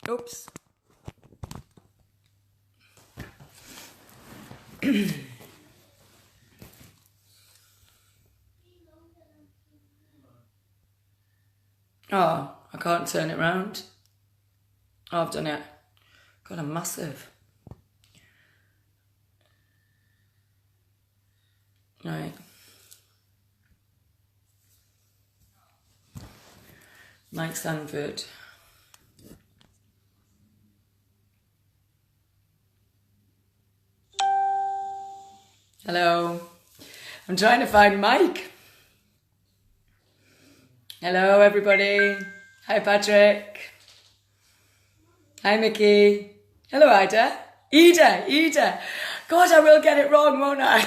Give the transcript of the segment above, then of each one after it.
Oops. Oh, I can't turn it round. Oh, I've done it. God, I'm massive. Right. Mike Sandford. Hello. I'm trying to find Mike. Hello, everybody. Hi, Patrick. Hi, Mickey. Hello, Ida. Ida. God, I will get it wrong, won't I?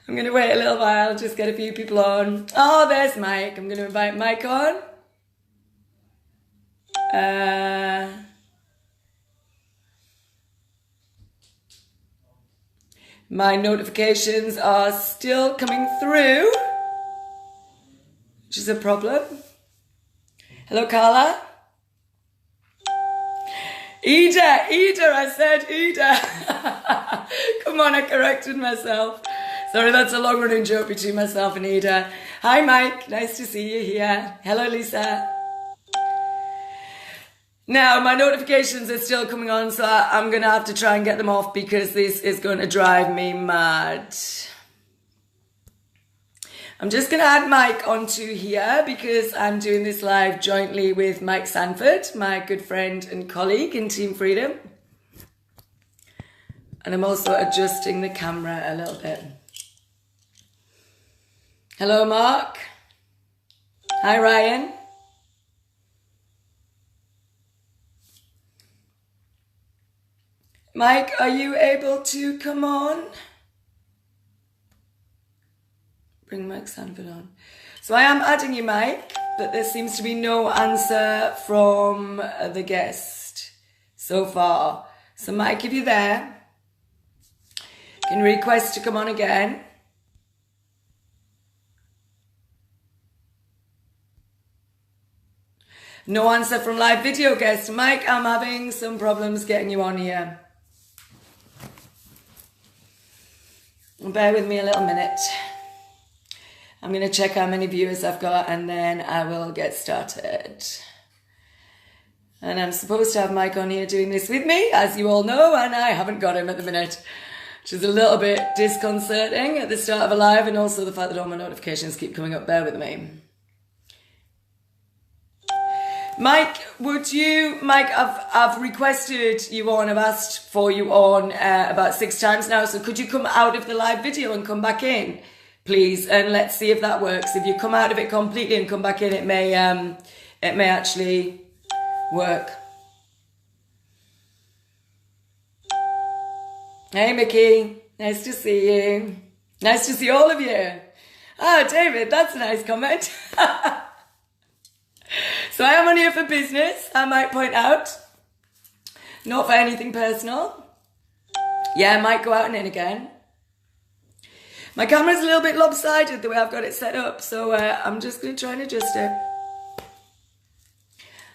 I'm going to wait a little while, just get a few people on. Oh, there's Mike. I'm going to invite Mike on. My notifications are still coming through, which is a problem. Hello, Carla. Ida, I said Ida. Come on, I corrected myself. Sorry, that's a long-running joke between myself and Ida. Hi, Mike. Nice to see you here. Hello, Lisa. Now, my notifications are still coming on, so I'm going to have to try and get them off because this is going to drive me mad. I'm just going to add Mike onto here because I'm doing this live jointly with Mike Sandford, my good friend and colleague in Team Freedom. And I'm also adjusting the camera a little bit. Hello, Mark. Hi, Ryan. Mike, are you able to come on? Bring Mike Sandford on. So I am adding you, Mike, but there seems to be no answer from the guest so far. So Mike, if you're there, can request to come on again. No answer from live video guest. Mike, I'm having some problems getting you on here. Bear with me a little minute. I'm going to check how many viewers I've got and then I will get started. And I'm supposed to have Mike on here doing this with me, as you all know, and I haven't got him at the minute, which is a little bit disconcerting at the start of a live, and also the fact that all my notifications keep coming up. Bear with me. Mike, I've requested you on, I've asked for you on about 6 times now, so could you come out of the live video and come back in, please? And let's see if that works. If you come out of it completely and come back in, it may actually work. Hey, Mickey, nice to see you. Nice to see all of you. Oh, David, that's a nice comment. So I am on here for business, I might point out. Not for anything personal. Yeah, I might go out and in again. My camera's a little bit lopsided the way I've got it set up, so I'm just going to try and adjust it.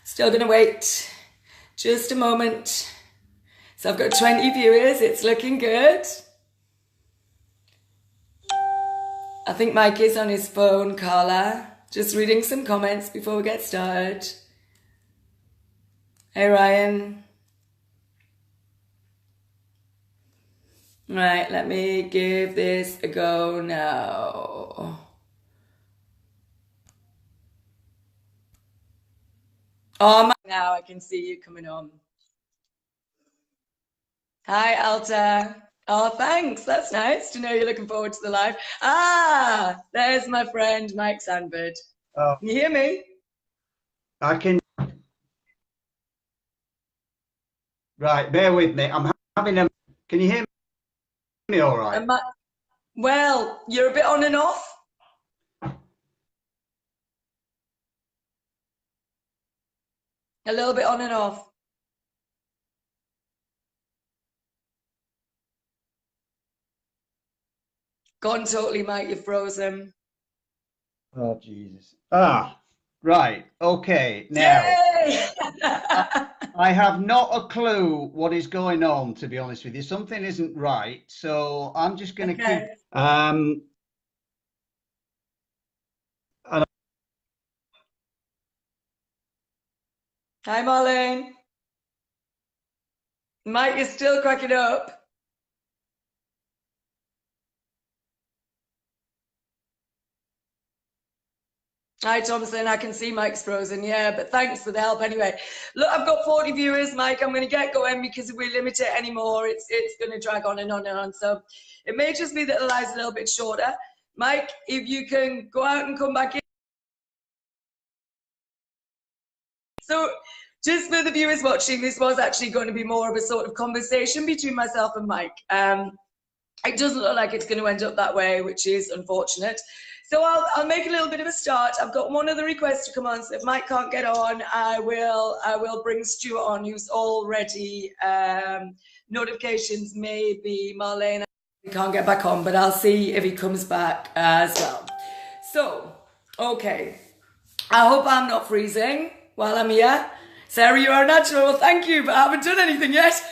Still going to wait just a moment. So I've got 20 viewers, it's looking good. I think Mike is on his phone, Carla. Just reading some comments before we get started. Hey, Ryan. Right, let me give this a go now. Oh, now I can see you coming on. Hi, Alta. Oh, thanks. That's nice to know you're looking forward to the live. Ah, there's my friend Mike Sandford. Oh, Can you hear me? I can. Right, bear with me. I'm having a. Can you hear me all right? Well, you're a bit on and off. A little bit on and off. Gone totally, Mike. You're frozen. Oh, Jesus. Ah. Right. Okay. Now, Yay! I, I have not a clue what is going on, to be honest with you. Something isn't right. So I'm just going to keep. Okay. And Hi, Marlene. Mike is still cracking up. Hi, Thompson. I can see Mike's frozen. Yeah, but thanks for the help anyway. Look, I've got 40 viewers, Mike. I'm going to get going because if we limit it anymore, it's going to drag on and on and on. So it may just be that the live's a little bit shorter. Mike, if you can go out and come back in. So just for the viewers watching, this was actually going to be more of a sort of conversation between myself and Mike. It doesn't look like it's going to end up that way, which is unfortunate. So I'll make a little bit of a start. I've got one other request to come on. So if Mike can't get on, I will bring Stuart on, who's already notifications. Maybe Marlene can't get back on, but I'll see if he comes back as well. So, okay. I hope I'm not freezing while I'm here. Sarah, you are natural. Well, thank you, but I haven't done anything yet.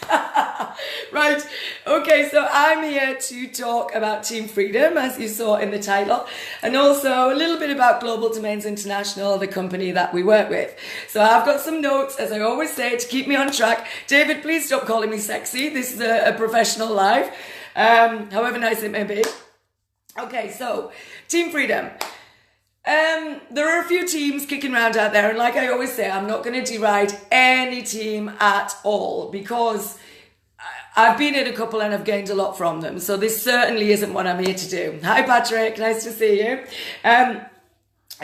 Right. Okay, so I'm here to talk about Team Freedom, as you saw in the title, and also a little bit about Global Domains International, the company that we work with. So I've got some notes, as I always say, to keep me on track. David, please stop calling me sexy. This is a professional live, however nice it may be. Okay, so Team Freedom. There are a few teams kicking around out there, and like I always say, I'm not going to deride any team at all because I've been in a couple and I've gained a lot from them. So this certainly isn't what I'm here to do. Hi, Patrick. Nice to see you.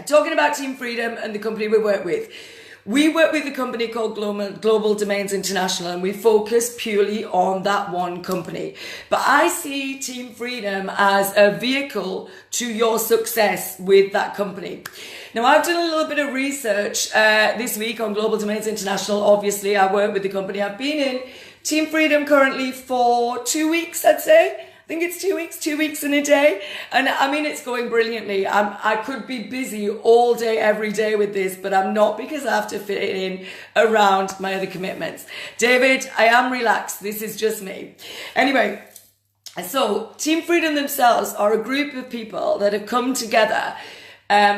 Talking about Team Freedom and the company we work with. We work with a company called Global Domains International, and we focus purely on that one company. But I see Team Freedom as a vehicle to your success with that company. Now, I've done a little bit of research this week on Global Domains International. Obviously, I work with the company. I've been in Team Freedom currently for 2 weeks, I'd say. I think it's 2 weeks and a day. And I mean, it's going brilliantly. I could be busy all day, every day with this, but I'm not because I have to fit it in around my other commitments. David, I am relaxed. This is just me. Anyway, so Team Freedom themselves are a group of people that have come together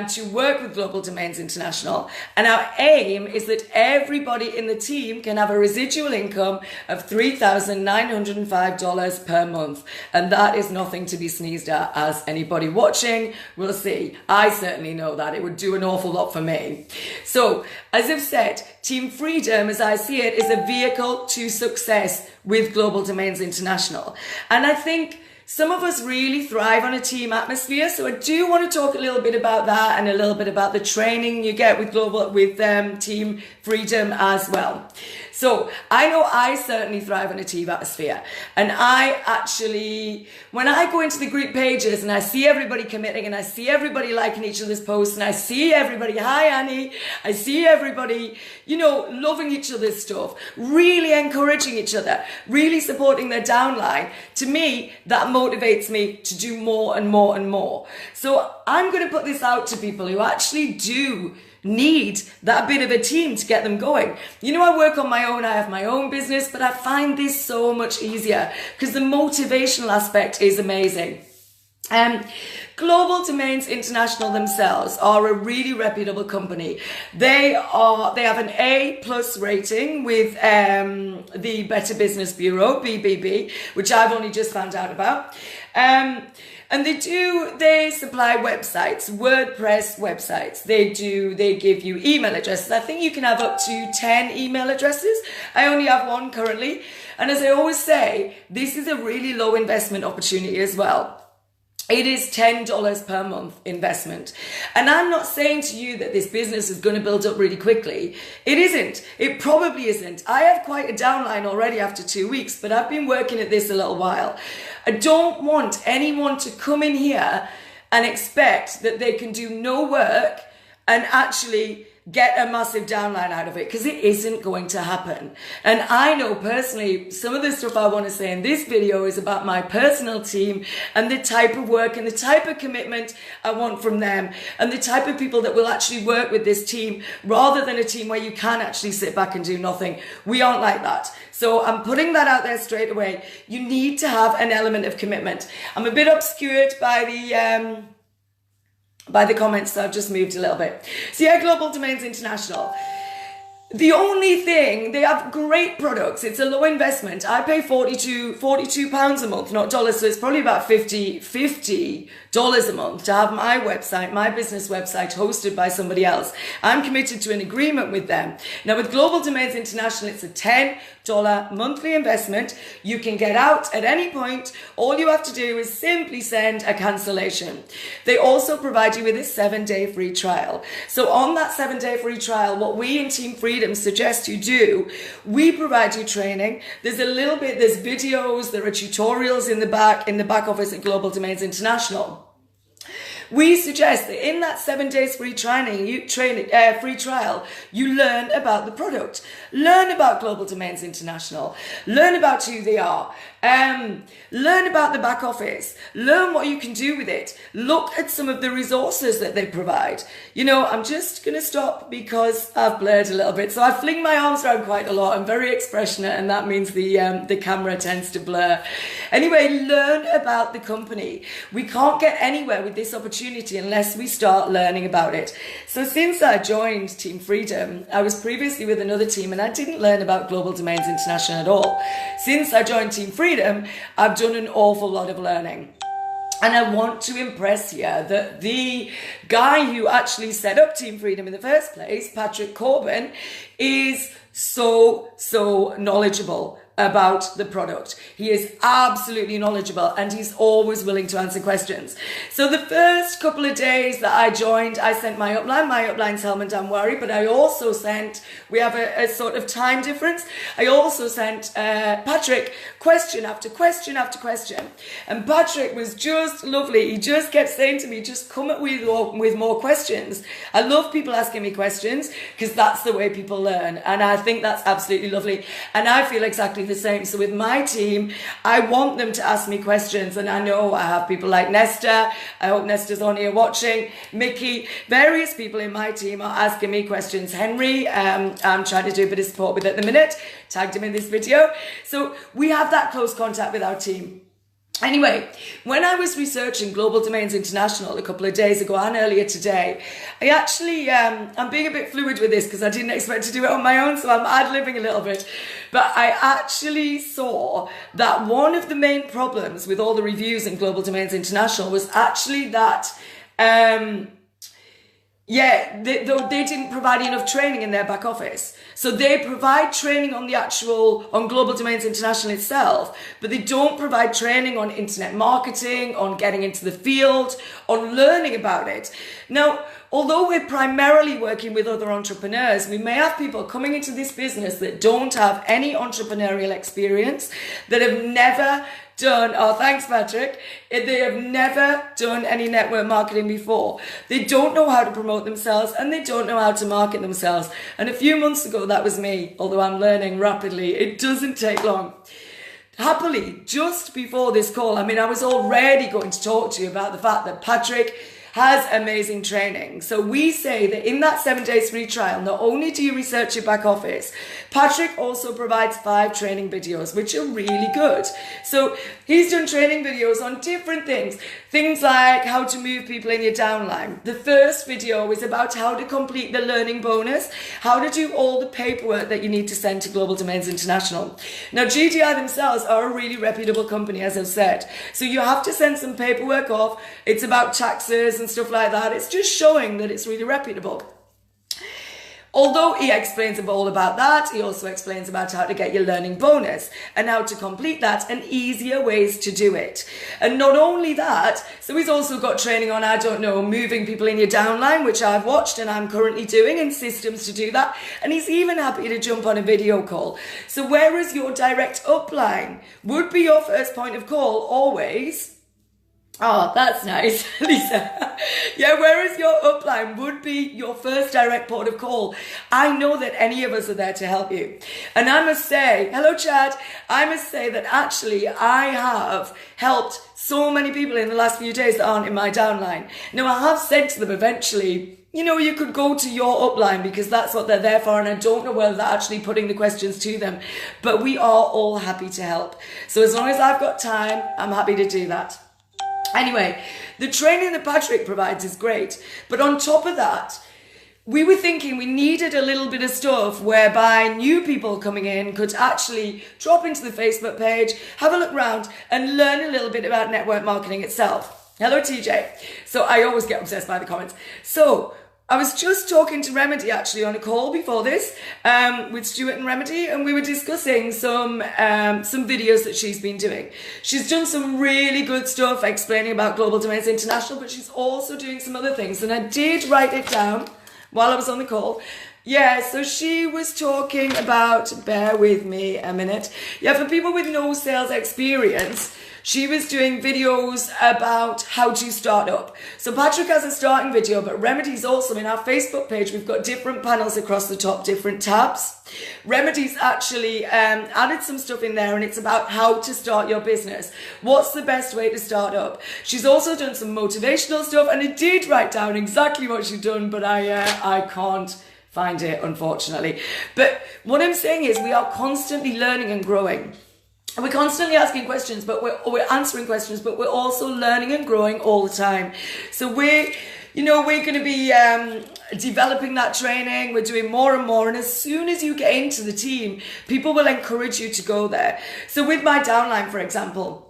to work with Global Domains International. And our aim is that everybody in the team can have a residual income of $3,905 per month. And that is nothing to be sneezed at, as anybody watching will see. I certainly know that. It would do an awful lot for me. So, as I've said, Team Freedom, as I see it, is a vehicle to success with Global Domains International. And I think some of us really thrive on a team atmosphere, so I do want to talk a little bit about that and a little bit about the training you get with Team Freedom as well. So I know I certainly thrive on a team atmosphere, and I actually, when I go into the group pages and I see everybody committing and I see everybody liking each other's posts and I see everybody, hi Annie, I see everybody, loving each other's stuff, really encouraging each other, really supporting their downline, to me, that motivates me to do more and more and more. So I'm going to put this out to people who actually do need that bit of a team to get them going. I work on my own, I have my own business, but I find this so much easier because the motivational aspect is amazing. Global Domains International themselves are a really reputable company. They have an A+ rating with the Better Business Bureau, BBB, which I've only just found out about. And they supply websites, WordPress websites. They give you email addresses. I think you can have up to 10 email addresses. I only have one currently. And as I always say, this is a really low investment opportunity as well. It is $10 per month investment. And I'm not saying to you that this business is going to build up really quickly. It isn't. It probably isn't. I have quite a downline already after 2 weeks, but I've been working at this a little while. I don't want anyone to come in here and expect that they can do no work and actually get a massive downline out of it, because it isn't going to happen. And I know personally, some of the stuff I want to say in this video is about my personal team and the type of work and the type of commitment I want from them and the type of people that will actually work with this team, rather than a team where you can actually sit back and do nothing. We aren't like that. So I'm putting that out there straight away. You need to have an element of commitment. I'm a bit obscured by the comments, so I've just moved a little bit. So yeah, Global Domains International. The only thing, they have great products. It's a low investment. I pay £42 a month, not dollars. So it's probably about $50 a month to have my website, my business website, hosted by somebody else. I'm committed to an agreement with them. Now with Global Domains International, it's a $10 monthly investment. You can get out at any point. All you have to do is simply send a cancellation. They also provide you with a 7-day free trial. So on that 7-day free trial, what we in Team Freedom suggest you do, we provide you training. There's videos, there are tutorials in the back office at Global Domains International. We suggest that in that 7 days free free trial, you learn about the product, learn about Global Domains International, learn about who they are, learn about the back office, learn what you can do with it, look at some of the resources that they provide. You know, I'm just going to stop because I've blurred a little bit. So I fling my arms around quite a lot. I'm very expressionate, and that means the camera tends to blur. Anyway, learn about the company. We can't get anywhere with this opportunity unless we start learning about it. So since I joined Team Freedom, I was previously with another team and I didn't learn about Global Domains International at all. Since I joined Team Freedom, I've done an awful lot of learning. And I want to impress here that the guy who actually set up Team Freedom in the first place, Patrick Corbin, is so knowledgeable about the product. He is absolutely knowledgeable and he's always willing to answer questions. So the first couple of days that I joined, I sent my upline's Helman Damwari, but I also sent, we have a sort of time difference, I also sent Patrick question after question after question. And Patrick was just lovely. He just kept saying to me, just come up with more questions. I love people asking me questions because that's the way people learn. And I think that's absolutely lovely. And I feel exactly the same. So with my team, I want them to ask me questions, and I know I have people like Nesta. I hope Nesta's on here watching. Mickey, various people in my team are asking me questions. Henry, I'm trying to do a bit of support with at the minute. Tagged him in this video. So we have that close contact with our team. Anyway, when I was researching Global Domains International a couple of days ago and earlier today, I actually, I'm being a bit fluid with this because I didn't expect to do it on my own, so I'm ad-libbing a little bit. But I actually saw that one of the main problems with all the reviews in Global Domains International was actually that, they didn't provide enough training in their back office. So they provide training on on Global Domains International itself, but they don't provide training on internet marketing, on getting into the field, on learning about it. Now, although we're primarily working with other entrepreneurs, we may have people coming into this business that don't have any entrepreneurial experience, that have never done, oh thanks Patrick, they have never done any network marketing before. They don't know how to promote themselves and they don't know how to market themselves. And a few months ago that was me, although I'm learning rapidly. It doesn't take long. Happily, just before this call, I was already going to talk to you about the fact that Patrick has amazing training. So we say that in that 7 days free trial, not only do you research your back office, Patrick also provides 5 training videos, which are really good. So he's done training videos on different things. Things like how to move people in your downline. The first video is about how to complete the learning bonus, how to do all the paperwork that you need to send to Global Domains International. Now, GDI themselves are a really reputable company, as I've said. So you have to send some paperwork off. It's about taxes and stuff like that. It's just showing that it's really reputable. Although he explains all about that, he also explains about how to get your learning bonus and how to complete that and easier ways to do it. And not only that, so he's also got training on, moving people in your downline, which I've watched and I'm currently doing, and systems to do that. And he's even happy to jump on a video call. So whereas your direct upline would be your first point of call always, Oh, that's nice, Lisa. Yeah, whereas your upline would be your first direct port of call, I know that any of us are there to help you. And I must say, hello, Chad, I must say that actually I have helped so many people in the last few days that aren't in my downline. Now, I have said to them eventually, you know, you could go to your upline because that's what they're there for, and I don't know whether they're actually putting the questions to them, but we are all happy to help. So as long as I've got time, I'm happy to do that. Anyway, the training that Patrick provides is great, but on top of that, we were thinking we needed a little bit of stuff whereby new people coming in could actually drop into the Facebook page, have a look around, and learn a little bit about network marketing itself. Hello, TJ. So I always get obsessed by the comments. So I was just talking to Remedy actually on a call before this with Stuart and Remedy, and we were discussing some videos that she's been doing. She's done some really good stuff explaining about Global Domains International, but she's also doing some other things, and I did write it down while I was on the call. Yeah, so she was talking about, bear with me a minute. Yeah, for people with no sales experience, she was doing videos about how to start up. So Patrick has a starting video, but Remedy's also in our Facebook page. We've got different panels across the top, different tabs. Remedy's actually added some stuff in there, and it's about how to start your business. What's the best way to start up? She's also done some motivational stuff, and I did write down exactly what she's done, but I can't find it, unfortunately. But what I'm saying is we are constantly learning and growing. And we're constantly asking questions, but we're answering questions, but we're also learning and growing all the time. So we're going to be developing that training. We're doing more and more. And as soon as you get into the team, people will encourage you to go there. So with my downline, for example,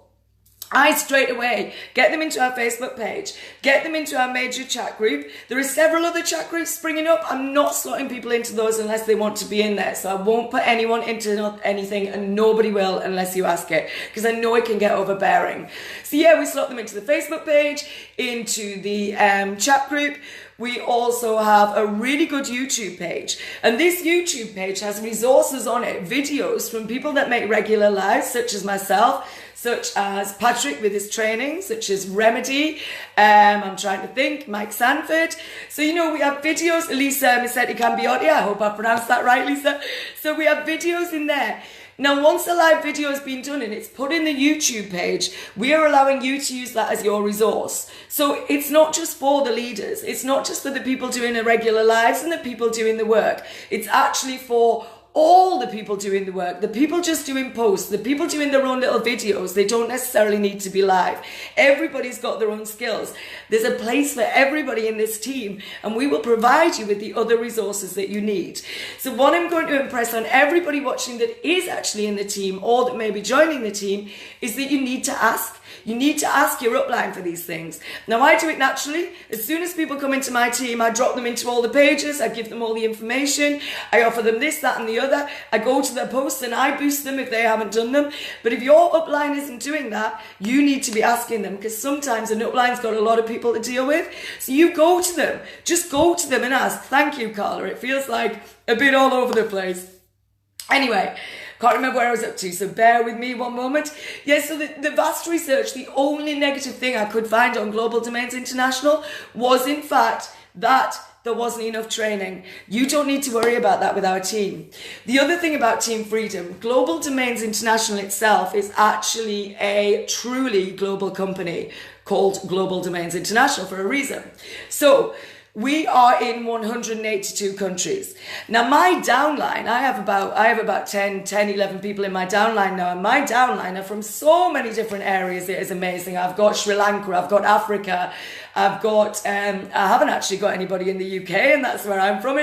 I straight away get them into our Facebook page, get them into our major chat group. There are several other chat groups springing up. I'm not slotting people into those unless they want to be in there. So I won't put anyone into anything, and nobody will unless you ask it, because I know it can get overbearing. So yeah, we slot them into the Facebook page, into the chat group. We also have a really good YouTube page, and this YouTube page has resources on it, videos from people that make regular lives, such as myself, such as Patrick with his training, such as Remedy, I'm trying to think, Mike Sandford. So, we have videos. Lisa Misetti Cambiotti, I hope I pronounced that right, Lisa. So we have videos in there. Now, once the live video has been done and it's put in the YouTube page, we are allowing you to use that as your resource. So it's not just for the leaders. It's not just for the people doing the regular lives and the people doing the work. It's actually for all the people doing the work, the people just doing posts, the people doing their own little videos. They don't necessarily need to be live. Everybody's got their own skills. There's a place for everybody in this team, and we will provide you with the other resources that you need. So what I'm going to impress on everybody watching that is actually in the team or that may be joining the team is that you need to ask. You need to ask your upline for these things. Now, I do it naturally. As soon as people come into my team, I drop them into all the pages. I give them all the information. I offer them this, that, and the other. I go to their posts and I boost them if they haven't done them. But if your upline isn't doing that, you need to be asking them, because sometimes an upline's got a lot of people to deal with. So you go to them. Just go to them and ask. Thank you, Carla. It feels like a bit all over the place. Anyway, can't remember where I was up to, so bear with me one moment. Yeah, so the vast research, the only negative thing I could find on Global Domains International was, in fact, that there wasn't enough training. You don't need to worry about that with our team. The other thing about Team Freedom, Global Domains International itself is actually a truly global company called Global Domains International for a reason. So we are in 182 countries. Now, my downline, I have about 10, 11 people in my downline now, and my downline are from so many different areas. It is amazing. I've got Sri Lanka, I've got Africa, I've got, I haven't actually got anybody in the UK, and that's where I'm from.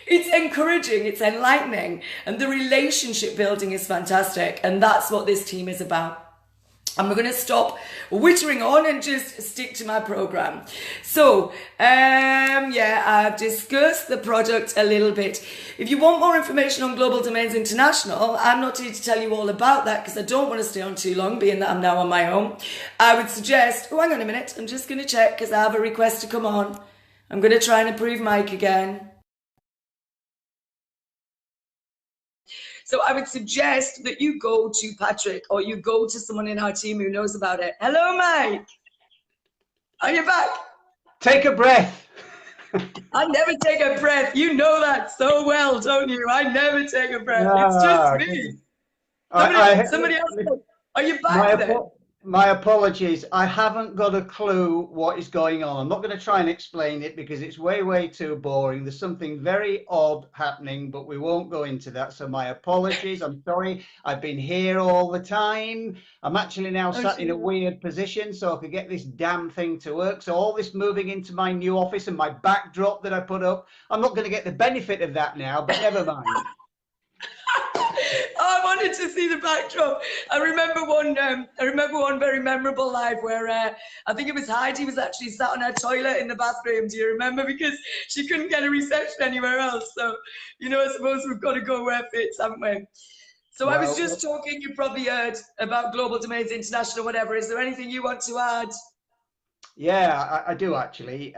It's encouraging, it's enlightening, and the relationship building is fantastic, and that's what this team is about. And we're going to stop whittering on and just stick to my program. So, I've discussed the product a little bit. If you want more information on Global Domains International, I'm not here to tell you all about that because I don't want to stay on too long, being that I'm now on my own. I would suggest, hang on a minute, I'm just going to check because I have a request to come on. I'm going to try and approve Mike again. So I would suggest that you go to Patrick or you go to someone in our team who knows about it. Hello, Mike. Are you back? Take a breath. I never take a breath. You know that so well, don't you? I never take a breath. It's just Ah, me. goodness. Somebody else. Are you My back then? my apologies. I haven't got a clue what is going on. I'm not going to try and explain it because it's way too boring. There's something very odd happening, but we won't go into that. So my apologies. I'm sorry. I've been here all the time. I'm actually now Oh, sat in a sure. weird position so I could get this damn thing to work. So all this moving into my new office and my backdrop that I put up, I'm not going to get the benefit of that now, but never mind. I wanted to see the backdrop. I remember one. I remember one very memorable live where I think it was Heidi was actually sat on her toilet in the bathroom. Do you remember? Because she couldn't get a reception anywhere else. So, I suppose we've got to go where it fits, haven't we? So I was just Well, talking. You probably heard about Global Domains International, whatever. Is there anything you want to add? yeah, I do actually.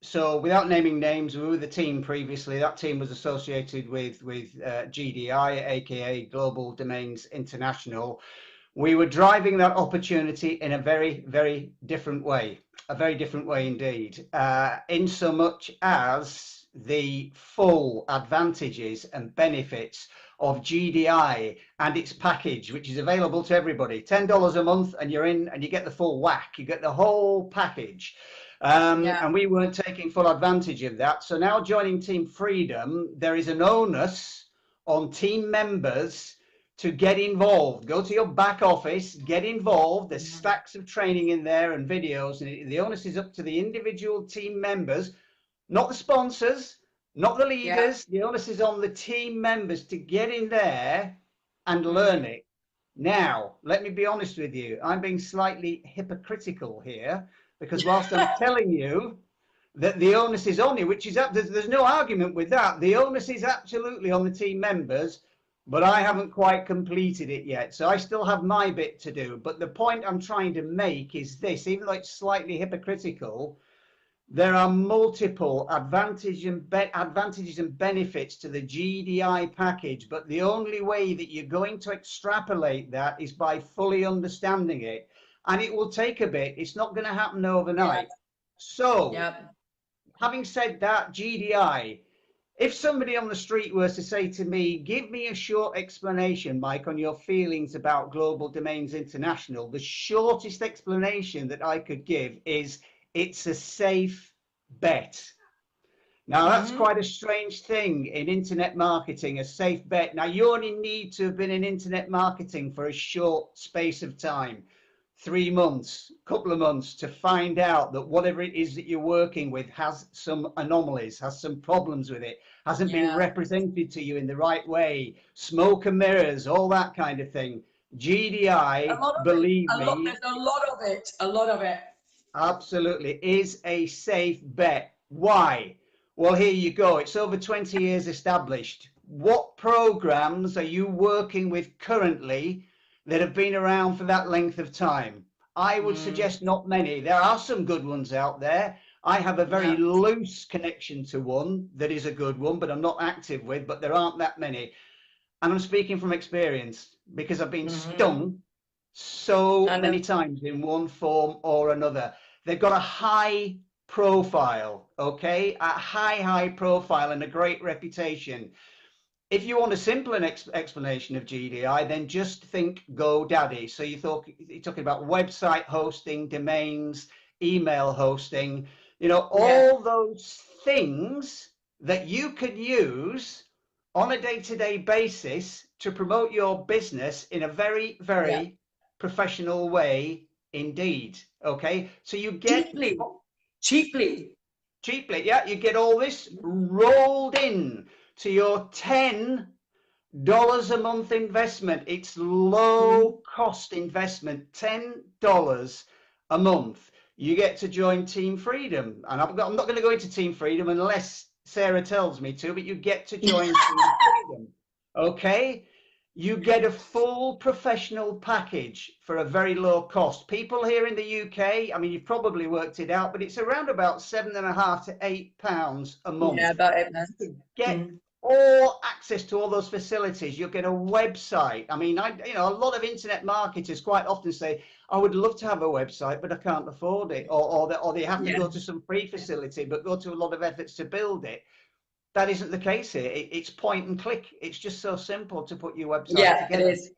So without naming names, we were the team previously. That team was associated with GDI, aka Global Domains International. We were driving that opportunity in a very different way, a very different way indeed, in so much as the full advantages and benefits of GDI and its package, which is available to everybody, $10 a month, and you're in and you get the full whack, you get the whole package. Yeah. And we weren't taking full advantage of that. So now joining Team Freedom, there is an onus on team members to get involved. Go to your back office, get involved. There's stacks of training in there and videos, and the onus is up to the individual team members, not the sponsors, not the Yeah. leaguers. The onus is on the team members to get in there and learn Mm. it. Now, let me be honest with you. I'm being slightly hypocritical here because whilst I'm telling you that the onus is on you, which is up, there's no argument with that. The onus is absolutely on the team members, but I haven't quite completed it yet. So I still have my bit to do. But the point I'm trying to make is this, even though it's slightly hypocritical, there are multiple advantages and benefits to the GDI package, but the only way that you're going to extrapolate that is by fully understanding it. And it will take a bit. It's not going to happen Yeah. overnight. So, Yeah. having said that, GDI, if somebody on the street was to say to me, give me a short explanation, Mike, on your feelings about Global Domains International, the shortest explanation that I could give is it's a safe bet. Now, that's Mm-hmm. quite a strange thing in internet marketing, a safe bet. Now, you only need to have been in internet marketing for a short space of time, 3 months, couple of months, to find out that whatever it is that you're working with has some anomalies, has some problems with it, hasn't been Yeah. represented to you in the right way, smoke and mirrors, all that kind of thing. A GDI, lot of it. believe A lot. me, There's a lot of it. A lot of it. absolutely is a safe bet. Why? Well, here you go. It's over 20 years established. What programs are you working with currently that have been around for that length of time? I would Mm. suggest not many. There are some good ones out there. I have a very Yeah. loose connection to one that is a good one, but I'm not active with, but there aren't that many. And I'm speaking from experience because I've been Mm-hmm. stung so I many know. times in one form or another. They've got a high profile, okay? A high profile and a great reputation. If you want a simple explanation of GDI, then just think GoDaddy. So you're talking about website hosting, domains, email hosting, Yeah. all those things that you could use on a day-to-day basis to promote your business in a Yeah. very professional way indeed. Okay, so you get Cheaply. Cheaply. cheaply, yeah, you get all this rolled in to your $10 a month investment. It's Mm. low cost investment, $10 a month. You get to join Team Freedom. And I'm not going to go into Team Freedom unless Sarah tells me to, but you get to join Team Freedom. Okay? You get a full professional package for a very low cost. People here in the UK, I mean, you've probably worked it out, but it's around about £7.5 to £8 a Yeah, month about 8 months. to get Mm. or access to all those facilities. You'll get a website. I mean, a lot of internet marketers quite often say, I would love to have a website, but I can't afford it. Or they have to Yeah. go to some free facility, but go to a lot of efforts to build it. That isn't the case here. It's point and click. It's just so simple to put your website Yeah, it together. is.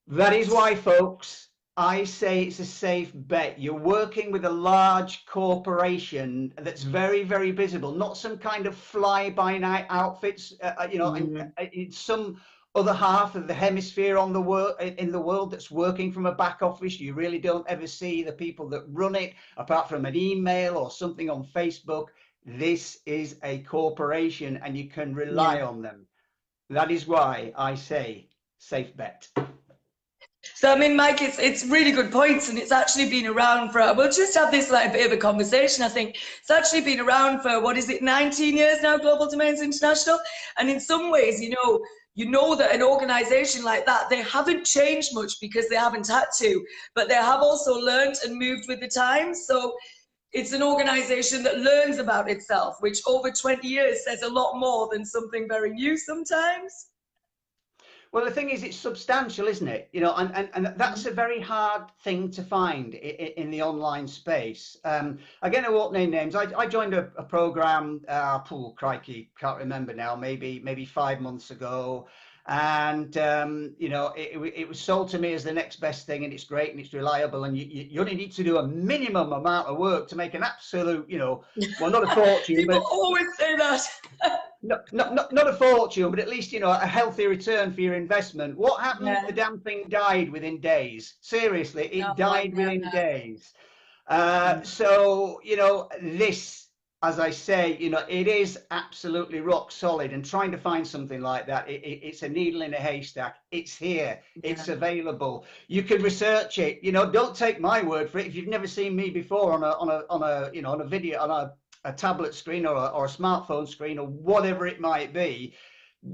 That is why, folks, I say it's a safe bet. You're working with a large corporation that's very, very visible, not some kind of fly-by-night outfits, in some other half of the hemisphere on the world in the world that's working from a back office. You really don't ever see the people that run it, apart from an email or something on Facebook. This is a corporation, and you can Yeah. rely on them. That is why I say safe bet. So I mean, Mike, it's really good points, and it's actually been around for. We'll just have this like a bit of a conversation. I think it's actually been around for, what is it, 19 years now, Global Domains International, and in some ways, you know that an organization like that, they haven't changed much because they haven't had to, but they have also learned and moved with the times. So it's an organization that learns about itself, which over 20 years says a lot more than something very new sometimes. Well, the thing is, it's substantial, isn't it? And that's a very hard thing to find in the online space. Again, I won't name names. I joined a program, crikey, can't remember now, maybe 5 months ago. And, it was sold to me as the next best thing, and it's great and it's reliable. And you only need to do a minimum amount of work to make an absolute, well, not a fortune, People but always say that. not a fortune, but at least, a healthy return for your investment. What happened? Yeah. The damn thing died within days. Seriously, it Oh, died no, within no. days. So, this, as I say, it is absolutely rock solid, and trying to find something like that, it's a needle in a haystack. It's here. Yeah. It's available. You can research it. Don't take my word for it. If you've never seen me before on a video, on a tablet screen or a smartphone screen or whatever it might be,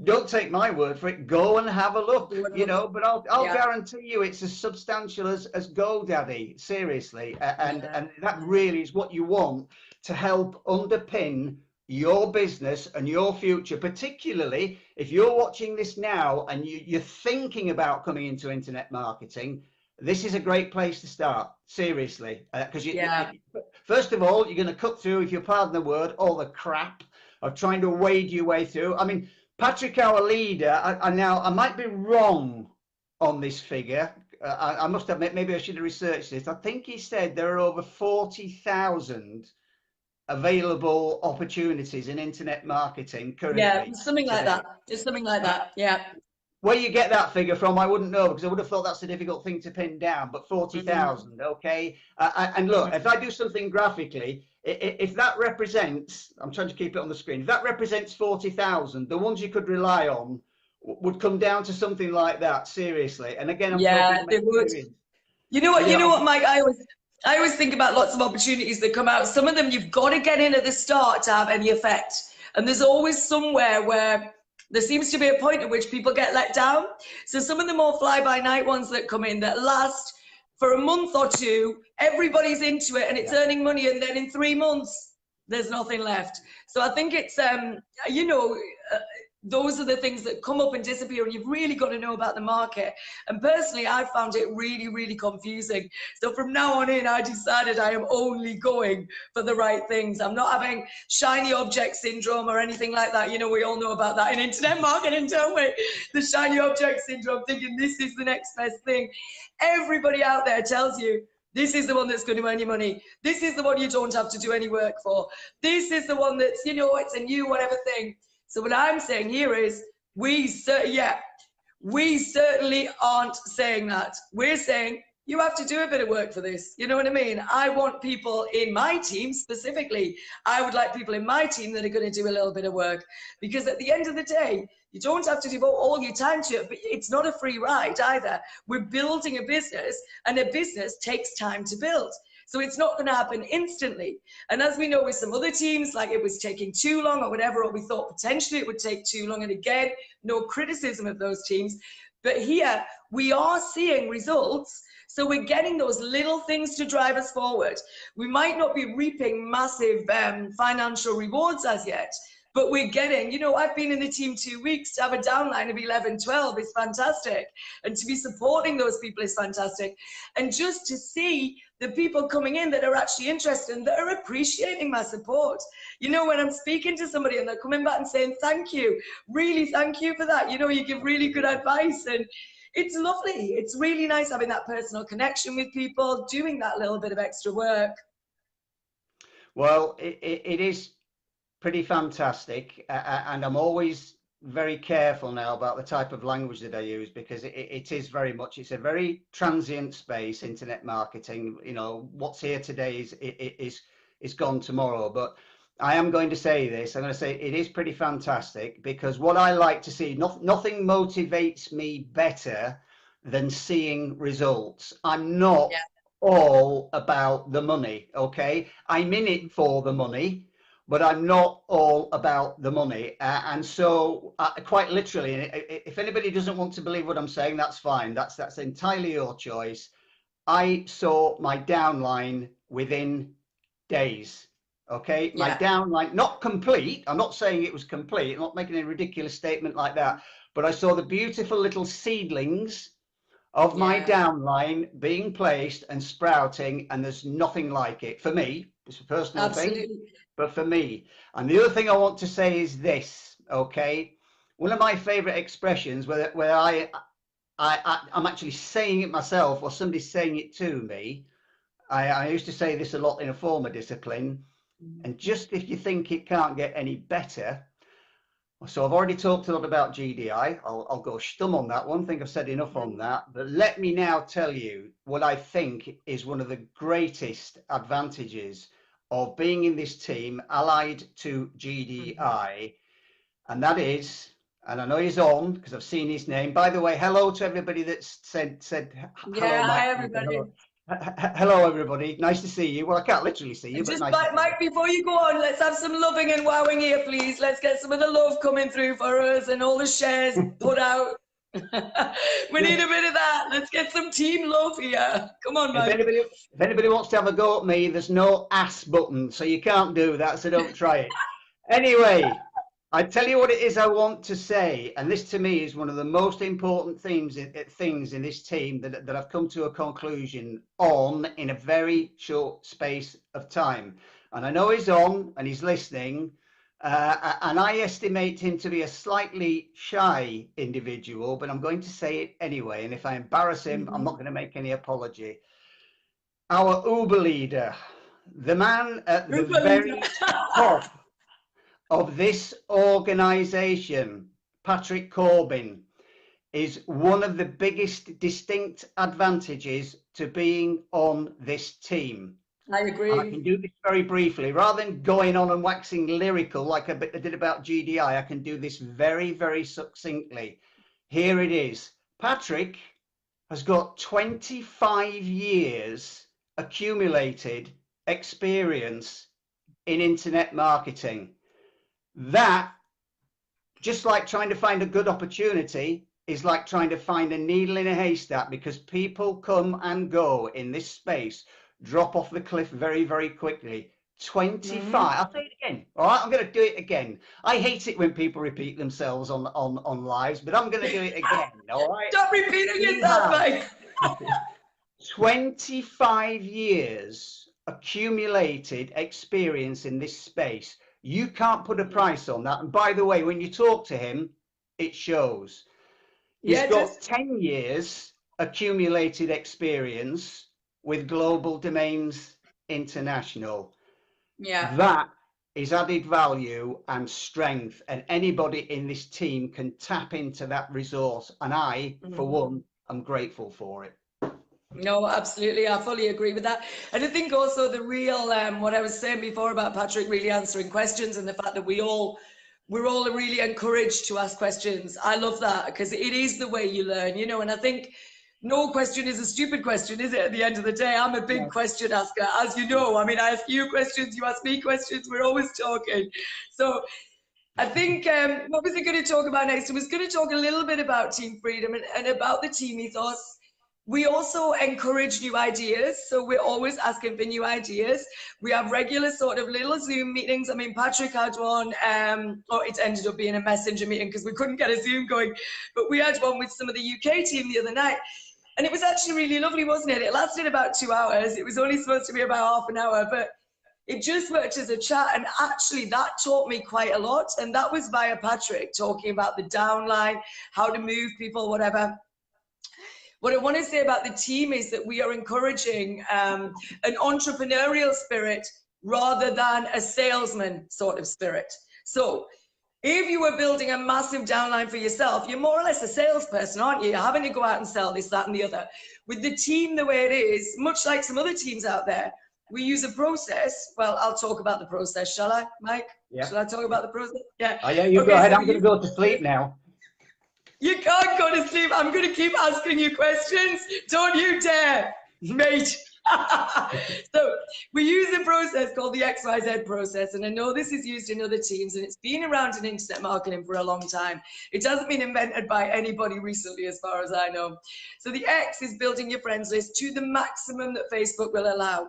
don't take my word for it. Go and have a look, but I'll Yeah. guarantee you it's as substantial as GoDaddy, seriously. And that Yeah. really is what you want to help underpin your business and your future, particularly if you're watching this now and you're thinking about coming into internet marketing. This is a great place to start, seriously, because Yeah. first of all, you're going to cut through, if you pardon the word, all the crap of trying to wade your way through. I mean, Patrick, our leader, I might be wrong on this figure. I must admit, maybe I should have researched this. I think he said there are over 40,000 available opportunities in internet marketing Yeah. currently Something like today. that. Just something like Uh, that. Yeah. where you get that figure from, I wouldn't know, because I would have thought that's a difficult thing to pin down. But Mm. 40,000, okay. And look, if I do something graphically, if that represents, I'm trying to keep it on the screen. If that represents 40,000, the ones you could rely on would come down to something like that. Seriously, and again, I'm talking Yeah, from they would. experience. You know what? You know I'm, what, Mike? I always think about lots of opportunities that come out. Some of them you've got to get in at the start to have any effect, and there's always somewhere where there seems to be a point at which people get let down. So some of the more fly-by-night ones that come in that last for a month or two, everybody's into it and it's yeah. earning money, and then in 3 months there's nothing left. So I think it's those are the things that come up and disappear, and you've really got to know about the market. And personally, I found it really, really confusing. So from now on in, I decided I am only going for the right things. I'm not having shiny object syndrome or anything like that. We all know about that in internet marketing, don't we? The shiny object syndrome, thinking this is the next best thing. Everybody out there tells you this is the one that's going to earn you money. This is the one you don't have to do any work for. This is the one that's, it's a new whatever thing. So what I'm saying here is we certainly aren't saying that. We're saying you have to do a bit of work for this. You know what I mean? I want people in my team specifically. I would like people in my team that are going to do a little bit of work, because at the end of the day, you don't have to devote all your time to it, but it's not a free ride either. We're building a business, and a business takes time to build. So it's not going to happen instantly. And as we know with some other teams, like it was taking too long or whatever, or we thought potentially it would take too long. And again, no criticism of those teams. But here we are seeing results. So we're getting those little things to drive us forward. We might not be reaping massive financial rewards as yet, but we're getting, you know, I've been in the team 2 weeks. To have a downline of 11, 12 is fantastic. And to be supporting those people is fantastic. And just to see the people coming in that are actually interested and that are appreciating my support. You know, when I'm speaking to somebody and they're coming back and saying, thank you, really thank you for that. You know, you give really good advice, and it's lovely. It's really nice having that personal connection with people, doing that little bit of extra work. Well, it is pretty fantastic, and I'm always very careful now about the type of language that I use, because it is very much, it's a very transient space, internet marketing. You know, what's here today is gone tomorrow. But I am going to say this, I'm going to say it is pretty fantastic, because what I like to see, nothing motivates me better than seeing results. I'm not all about the money, okay? I'm in it for the money, but I'm not all about the money. And so quite literally, if anybody doesn't want to believe what I'm saying, that's fine. That's entirely your choice. I saw my downline within days. Okay, my downline, not complete. I'm not saying it was complete. I'm not making a ridiculous statement like that. But I saw the beautiful little seedlings of my downline being placed and sprouting, and there's nothing like it for me. It's a personal thing, but for me. And the other thing I want to say is this, okay? One of my favorite expressions where I'm actually saying it myself or somebody's saying it to me. I used to say this a lot in a former discipline, and just if you think it can't get any better. So I've already talked a lot about GDI. I'll go stum on that one. I think I've said enough on that. But let me now tell you what I think is one of the greatest advantages of being in this team allied to GDI. And that is, and I know he's on because I've seen his name. By the way, hello to everybody that's said hello, Mike. Hi, everybody. Hello, everybody. Nice to see you. Well, I can't literally see you, but just nice Mike, before you go on, let's have some loving and wowing here, please. Let's get some of the love coming through for us and all the shares put out. We need a bit of that. Let's get some team love here. Come on, Mike. If anybody wants to have a go at me, there's no ass button, so you can't do that, so don't try it. Anyway, I tell you what it is I want to say, and this to me is one of the most important things in this team that I've come to a conclusion on in a very short space of time. And I know he's on and he's listening, and I estimate him to be a slightly shy individual, but I'm going to say it anyway. And if I embarrass him, I'm not going to make any apology. Our Uber leader, the man at the very top of this organization, Patrick Corbin, is one of the biggest distinct advantages to being on this team. I agree. And I can do this very briefly. Rather than going on and waxing lyrical like I did about GDI, I can do this very, very succinctly. Here it is. Patrick has got 25 years accumulated experience in internet marketing. That, just like trying to find a good opportunity, is like trying to find a needle in a haystack, because people come and go in this space, drop off the cliff very, very quickly. 25. I'll say it again. All right, I'm going to do it again. I hate it when people repeat themselves on lives, but I'm going to do it again. All right. Stop repeating yourself, Mike. 25 years accumulated experience in this space. You can't put a price on that. And by the way, when you talk to him, it shows. He's got 10 years accumulated experience with Global Domains International. Yeah. That is added value and strength, and anybody in this team can tap into that resource. And I, for one, am grateful for it. No, absolutely. I fully agree with that. And I think also the real, what I was saying before about Patrick really answering questions, and the fact that we're all really encouraged to ask questions. I love that, because it is the way you learn, you know, and I think no question is a stupid question, is it? At the end of the day, I'm a big question asker, as you know. I mean, I ask you questions, you ask me questions, we're always talking. So I think, what was I going to talk about next? I was going to talk a little bit about team freedom and about the team ethos. We also encourage new ideas, so we're always asking for new ideas. We have regular sort of little Zoom meetings. I mean, Patrick had one, or it ended up being a messenger meeting because we couldn't get a Zoom going, but we had one with some of the UK team the other night. And it was actually really lovely, wasn't it? It lasted about 2 hours. It was only supposed to be about half an hour, but it just worked as a chat. And actually that taught me quite a lot. And that was via Patrick talking about the downline, how to move people, whatever. What I want to say about the team is that we are encouraging an entrepreneurial spirit rather than a salesman sort of spirit. So if you were building a massive downline for yourself, you're more or less a salesperson, aren't you? You're having to go out and sell this, that, and the other. With the team the way it is, much like some other teams out there, we use a process. Well, I'll talk about the process, shall I, Mike? Yeah. Shall I talk about the process? Yeah. Oh, yeah, you okay, go ahead. So I'm going to go to sleep now. You can't go to sleep. I'm going to keep asking you questions. Don't you dare, mate. So we use a process called the XYZ process. And I know this is used in other teams and it's been around in internet marketing for a long time. It hasn't been invented by anybody recently, as far as I know. So the X is building your friends list to the maximum that Facebook will allow.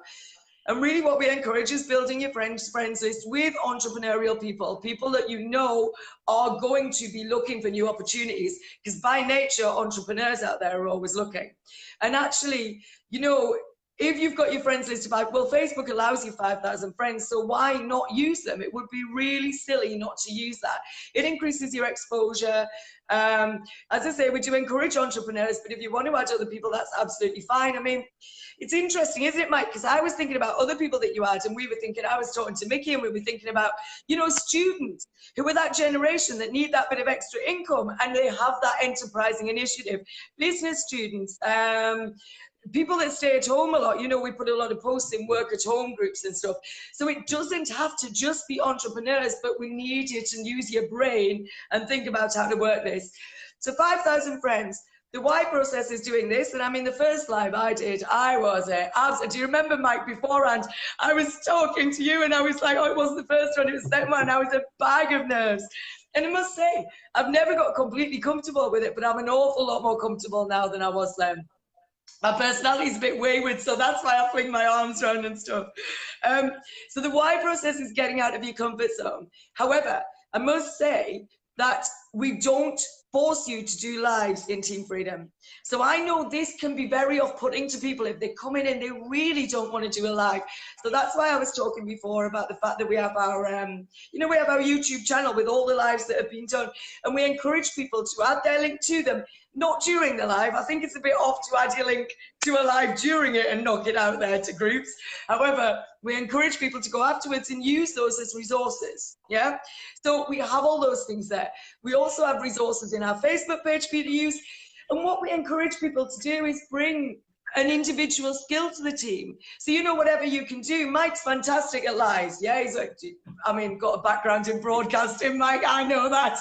And really what we encourage is building your friends list with entrepreneurial people, people that you know are going to be looking for new opportunities, because by nature, entrepreneurs out there are always looking. And actually, you know, if you've got your friends list of 5, well, Facebook allows you 5,000 friends, so why not use them? It would be really silly not to use that. It increases your exposure. As I say, we do encourage entrepreneurs, but if you want to add other people, that's absolutely fine. I mean, it's interesting, isn't it, Mike? Because I was thinking about other people that you had, and we were thinking, I was talking to Mickey, and we were thinking about, you know, students who are that generation that need that bit of extra income, and they have that enterprising initiative. Business students, people that stay at home a lot, you know, we put a lot of posts in work at home groups and stuff. So it doesn't have to just be entrepreneurs, but we need you to use your brain and think about how to work this. So 5,000 friends. The Y process is doing this, and I mean, the first live I did, I was do you remember, Mike, beforehand, I was talking to you and I was like, oh, it wasn't the first one, it was the second one. I was a bag of nerves. And I must say, I've never got completely comfortable with it, but I'm an awful lot more comfortable now than I was then. My personality is a bit wayward, so that's why I fling my arms around and stuff. So the Y process is getting out of your comfort zone. However, I must say that we don't force you to do lives in Team Freedom. So I know this can be very off-putting to people if they come in and they really don't want to do a live. So that's why I was talking before about the fact that we have our, you know, we have our YouTube channel with all the lives that have been done, and we encourage people to add their link to them, not during the live. I think it's a bit off to add your link to a live during it and knock it out there to groups. However, we encourage people to go afterwards and use those as resources. Yeah. So we have all those things there. We also have resources in our Facebook page for you to use. And what we encourage people to do is bring an individual skill to the team. So, you know, whatever you can do. Mike's fantastic at lives. Yeah, he's like, I mean, got a background in broadcasting, Mike, I know that.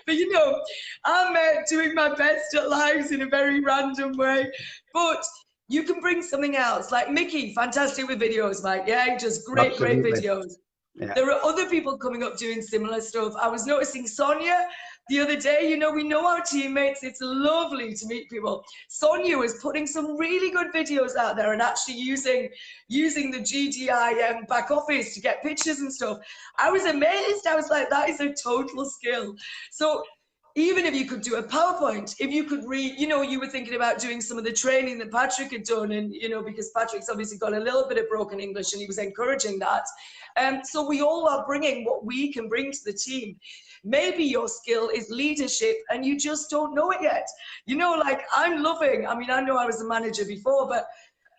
But, you know, I'm doing my best at lives in a very random way. But you can bring something else. Like Mickey, fantastic with videos, Mike. Yeah, he does great, Absolutely. great videos. Yeah. There are other people coming up doing similar stuff. I was noticing Sonia the other day. You know, we know our teammates. It's lovely to meet people. Sonia was putting some really good videos out there and actually using the GDI back office to get pictures and stuff. I was amazed. I was like, that is a total skill. So even if you could do a PowerPoint, if you could read, you know, you were thinking about doing some of the training that Patrick had done, and, you know, because Patrick's obviously got a little bit of broken English and he was encouraging that. So we all are bringing what we can bring to the team. Maybe your skill is leadership and you just don't know it yet. You know, like I'm loving, I mean, I know I was a manager before, but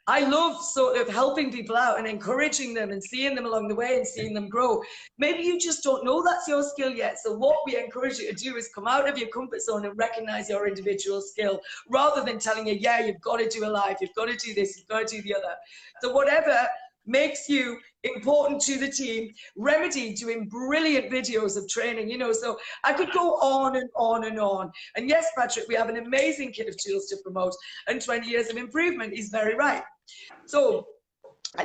I love sort of helping people out and encouraging them and seeing them along the way and seeing them grow. Maybe you just don't know that's your skill yet. So what we encourage you to do is come out of your comfort zone and recognize your individual skill rather than telling you, yeah, you've got to do a live, you've got to do this, you've got to do the other. So whatever makes you important to the team. Remedy doing brilliant videos of training, you know, so I could go on and on and on. And yes, Patrick, we have an amazing kit of tools to promote, and 20 years of improvement is very right. So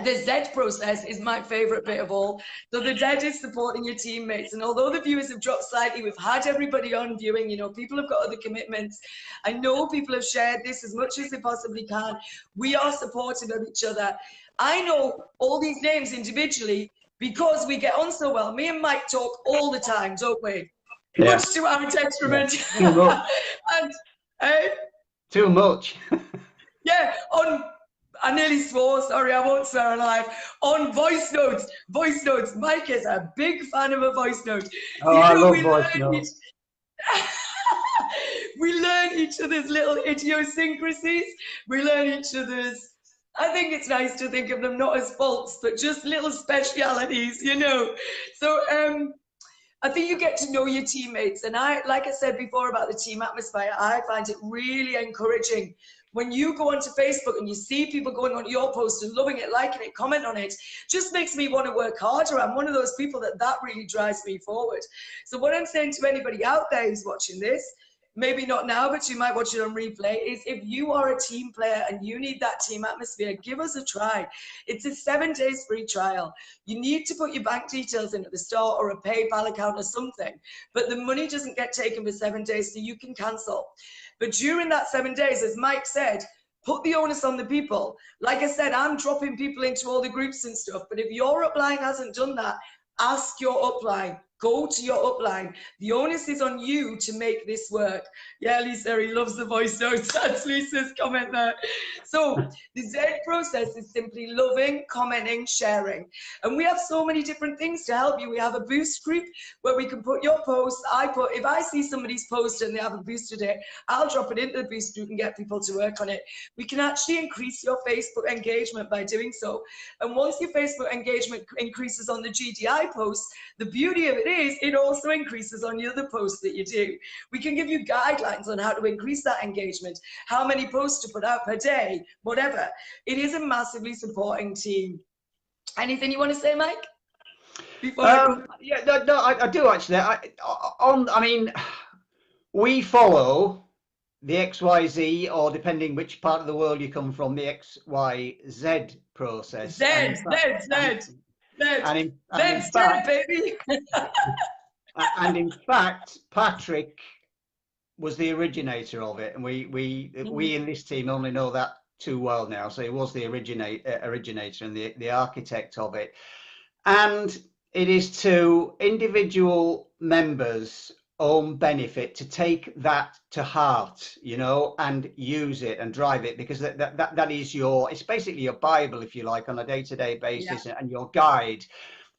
The Z process is my favorite bit of all. So the Z is supporting your teammates. And although the viewers have dropped slightly, we've had everybody on viewing, you know, people have got other commitments. I know people have shared this as much as they possibly can. We are supportive of each other. I know all these names individually because we get on so well. Me and Mike talk all the time, don't we? Yeah. Much to our detriment. Yeah. Too much. And, Too much. yeah, I nearly swore, sorry, I won't swear alive. On voice notes. Mike is a big fan of a voice note. Oh, You I know, love voice notes. We learn each other's little idiosyncrasies. We learn each other's, I think it's nice to think of them not as faults, but just little specialities, you know. So I think you get to know your teammates. And like I said before about the team atmosphere, I find it really encouraging when you go onto Facebook and you see people going on your post and loving it, liking it, comment on it. Just makes me want to work harder. I'm one of those people that really drives me forward. So what I'm saying to anybody out there who's watching this, maybe not now, but you might watch it on replay, is if you are a team player and you need that team atmosphere, give us a try. It's a 7 days free trial. You need to put your bank details in at the start or a PayPal account or something, but the money doesn't get taken for 7 days, so you can cancel. But during that 7 days, as Mike said, put the onus on the people. Like I said, I'm dropping people into all the groups and stuff, but if your upline hasn't done that, ask your upline. Go to your upline. The onus is on you to make this work. Yeah, Lisa, he loves the voice notes. That's Lisa's comment there. So the Z process is simply loving, commenting, sharing. And we have so many different things to help you. We have a boost group where we can put your posts. If I see somebody's post and they haven't boosted it, I'll drop it into the boost group and get people to work on it. We can actually increase your Facebook engagement by doing so. And once your Facebook engagement increases on the GDI posts, the beauty of it is it also increases on the other posts that you do. We can give you guidelines on how to increase that engagement, how many posts to put out per day, whatever. It is a massively supporting team. Anything you want to say, Mike? Before I go? Yeah, no, I do actually. I mean, we follow the XYZ, or depending which part of the world you come from, the XYZ process. And in fact, Patrick was the originator of it, and we in this team only know that too well now. So he was the originator and the architect of it, and it is to individual members' own benefit to take that to heart, you know, and use it and drive it, because that is it's basically your Bible, if you like, on a day-to-day basis, yeah, and your guide.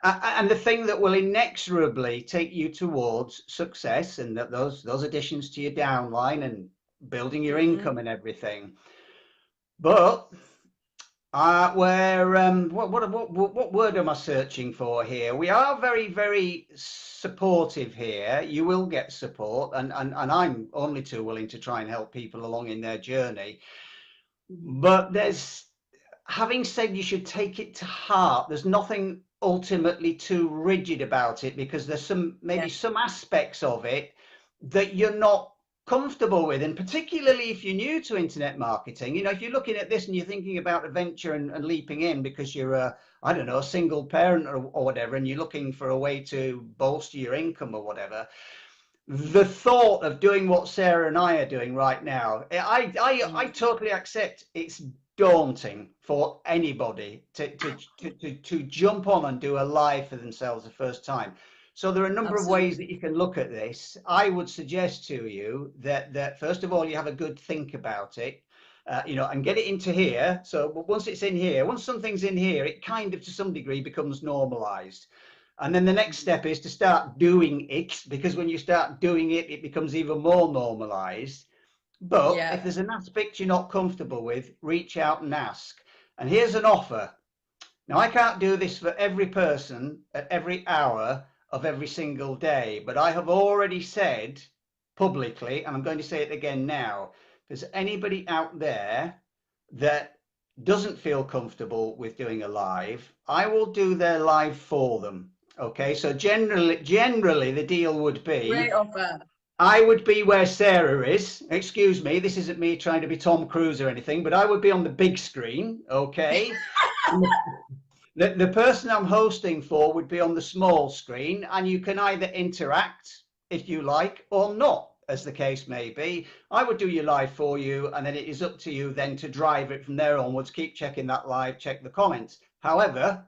And the thing that will inexorably take you towards success, and that those additions to your downline and building your income and everything. But what word am I searching for here? We are very, very supportive here. You will get support, and I'm only too willing to try and help people along in their journey. But having said you should take it to heart, there's nothing ultimately too rigid about it, because there's some aspects of it that you're not comfortable with, and particularly if you're new to internet marketing. You know, if you're looking at this and you're thinking about a venture and leaping in because you're a single parent or whatever, and you're looking for a way to bolster your income or whatever, the thought of doing what Sarah and I are doing right now, I totally accept it's daunting for anybody to jump on and do a live for themselves the first time. So there are a number of ways that you can look at this. I would suggest to you that first of all, you have a good think about it, you know, and get it into here. So once it's in here, once something's in here, it kind of to some degree becomes normalized. And then the next step is to start doing it, because when you start doing it, it becomes even more normalized. But if there's an aspect you're not comfortable with, reach out and ask. And here's an offer. Now, I can't do this for every person at every hour of every single day, but I have already said publicly, and I'm going to say it again now, if there's anybody out there that doesn't feel comfortable with doing a live, I will do their live for them. Okay, so generally the deal would be, great offer. I would be where Sarah is. Excuse me, this isn't me trying to be Tom Cruise or anything, but I would be on the big screen, okay? The person I'm hosting for would be on the small screen, and you can either interact if you like or not, as the case may be. I would do your live for you, and then it is up to you then to drive it from there onwards. Keep checking that live, check the comments. However,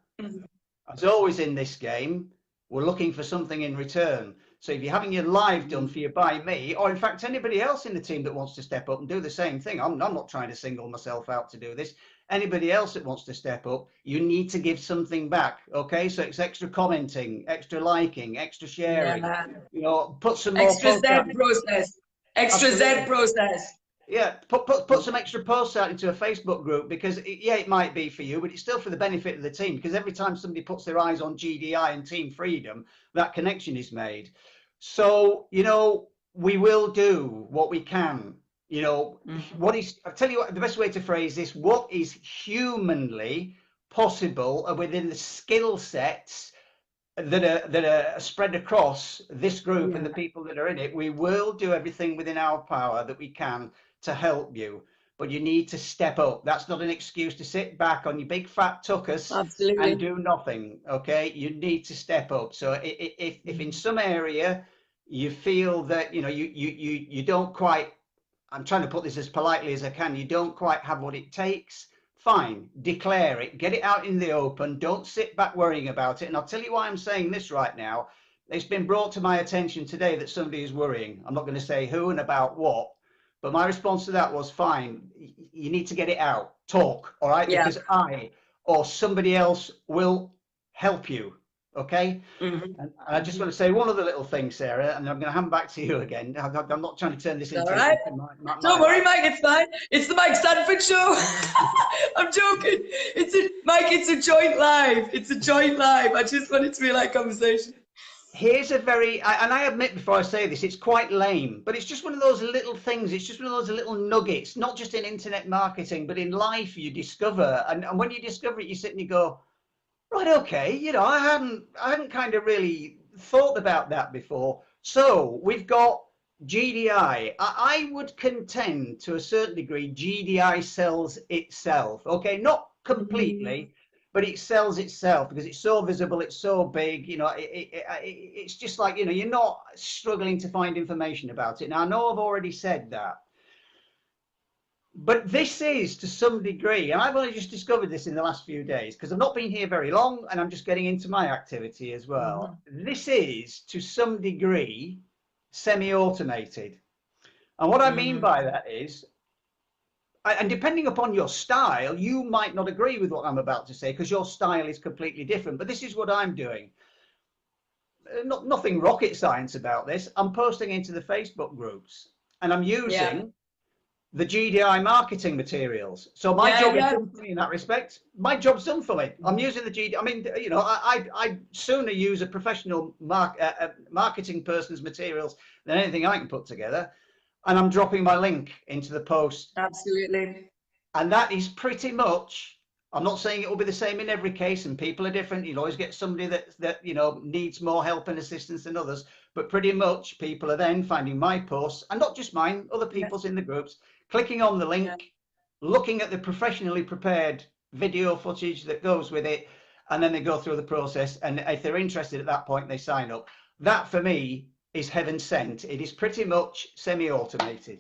as always in this game, we're looking for something in return. So if you're having your live done for you by me, or in fact anybody else in the team that wants to step up and do the same thing, I'm not trying to single myself out to do this. Anybody else that wants to step up, you need to give something back. Okay, so it's extra commenting, extra liking, extra sharing. Yeah. You know, put some more Extra posts out. Z process. Extra Absolutely. Z process. Yeah, put some extra posts out into a Facebook group, because it might be for you, but it's still for the benefit of the team, because every time somebody puts their eyes on GDI and Team Freedom, that connection is made. So, you know, we will do what we can. You know, I'll tell you what, the best way to phrase this, what is humanly possible within the skill sets that are spread across this group and the people that are in it. We will do everything within our power that we can to help you, but you need to step up. That's not an excuse to sit back on your big fat tuckers and do nothing. Okay, you need to step up. So if in some area you feel that you don't quite, I'm trying to put this as politely as I can, you don't quite have what it takes, fine, declare it, get it out in the open, don't sit back worrying about it. And I'll tell you why I'm saying this right now. It's been brought to my attention today that somebody is worrying. I'm not going to say who and about what, but my response to that was, fine, you need to get it out, talk, all right? Because I or somebody else will help you, okay? And I just want to say one other little thing, Sarah, and I'm going to hand back to you again. I'm not trying to turn this into Don't worry, Mike, it's fine. It's the Mike Sandford show. I'm joking. Mike, it's a joint live. It's a joint live. I just wanted to be like conversation. Here's a very, and I admit before I say this, it's quite lame, but it's just one of those little things. It's just one of those little nuggets, not just in internet marketing, but in life you discover. And when you discover it, you sit and you go, right, okay, you know, I hadn't kind of really thought about that before. So we've got GDI. I would contend to a certain degree GDI sells itself. Okay, not completely, but it sells itself because it's so visible, it's so big. You know, it's just like, you know, you're not struggling to find information about it. Now, I know I've already said that. But this is, to some degree, and I've only just discovered this in the last few days because I've not been here very long and I'm just getting into my activity as well. This is, to some degree, semi-automated. And what I mean by that is, and depending upon your style, you might not agree with what I'm about to say because your style is completely different. But this is what I'm doing. Nothing rocket science about this. I'm posting into the Facebook groups and I'm using the GDI marketing materials. So my job is done for me in that respect. My job's done for me. I'm using the GDI. I mean, you know, I sooner use a professional marketing person's materials than anything I can put together. And I'm dropping my link into the post. Absolutely. And that is pretty much, I'm not saying it will be the same in every case, and people are different. You'll always get somebody that you know needs more help and assistance than others. But pretty much people are then finding my posts, and not just mine, other people's in the groups, clicking on the link, looking at the professionally prepared video footage that goes with it, and then they go through the process. And if they're interested at that point, they sign up. That for me is heaven sent. It is pretty much semi-automated.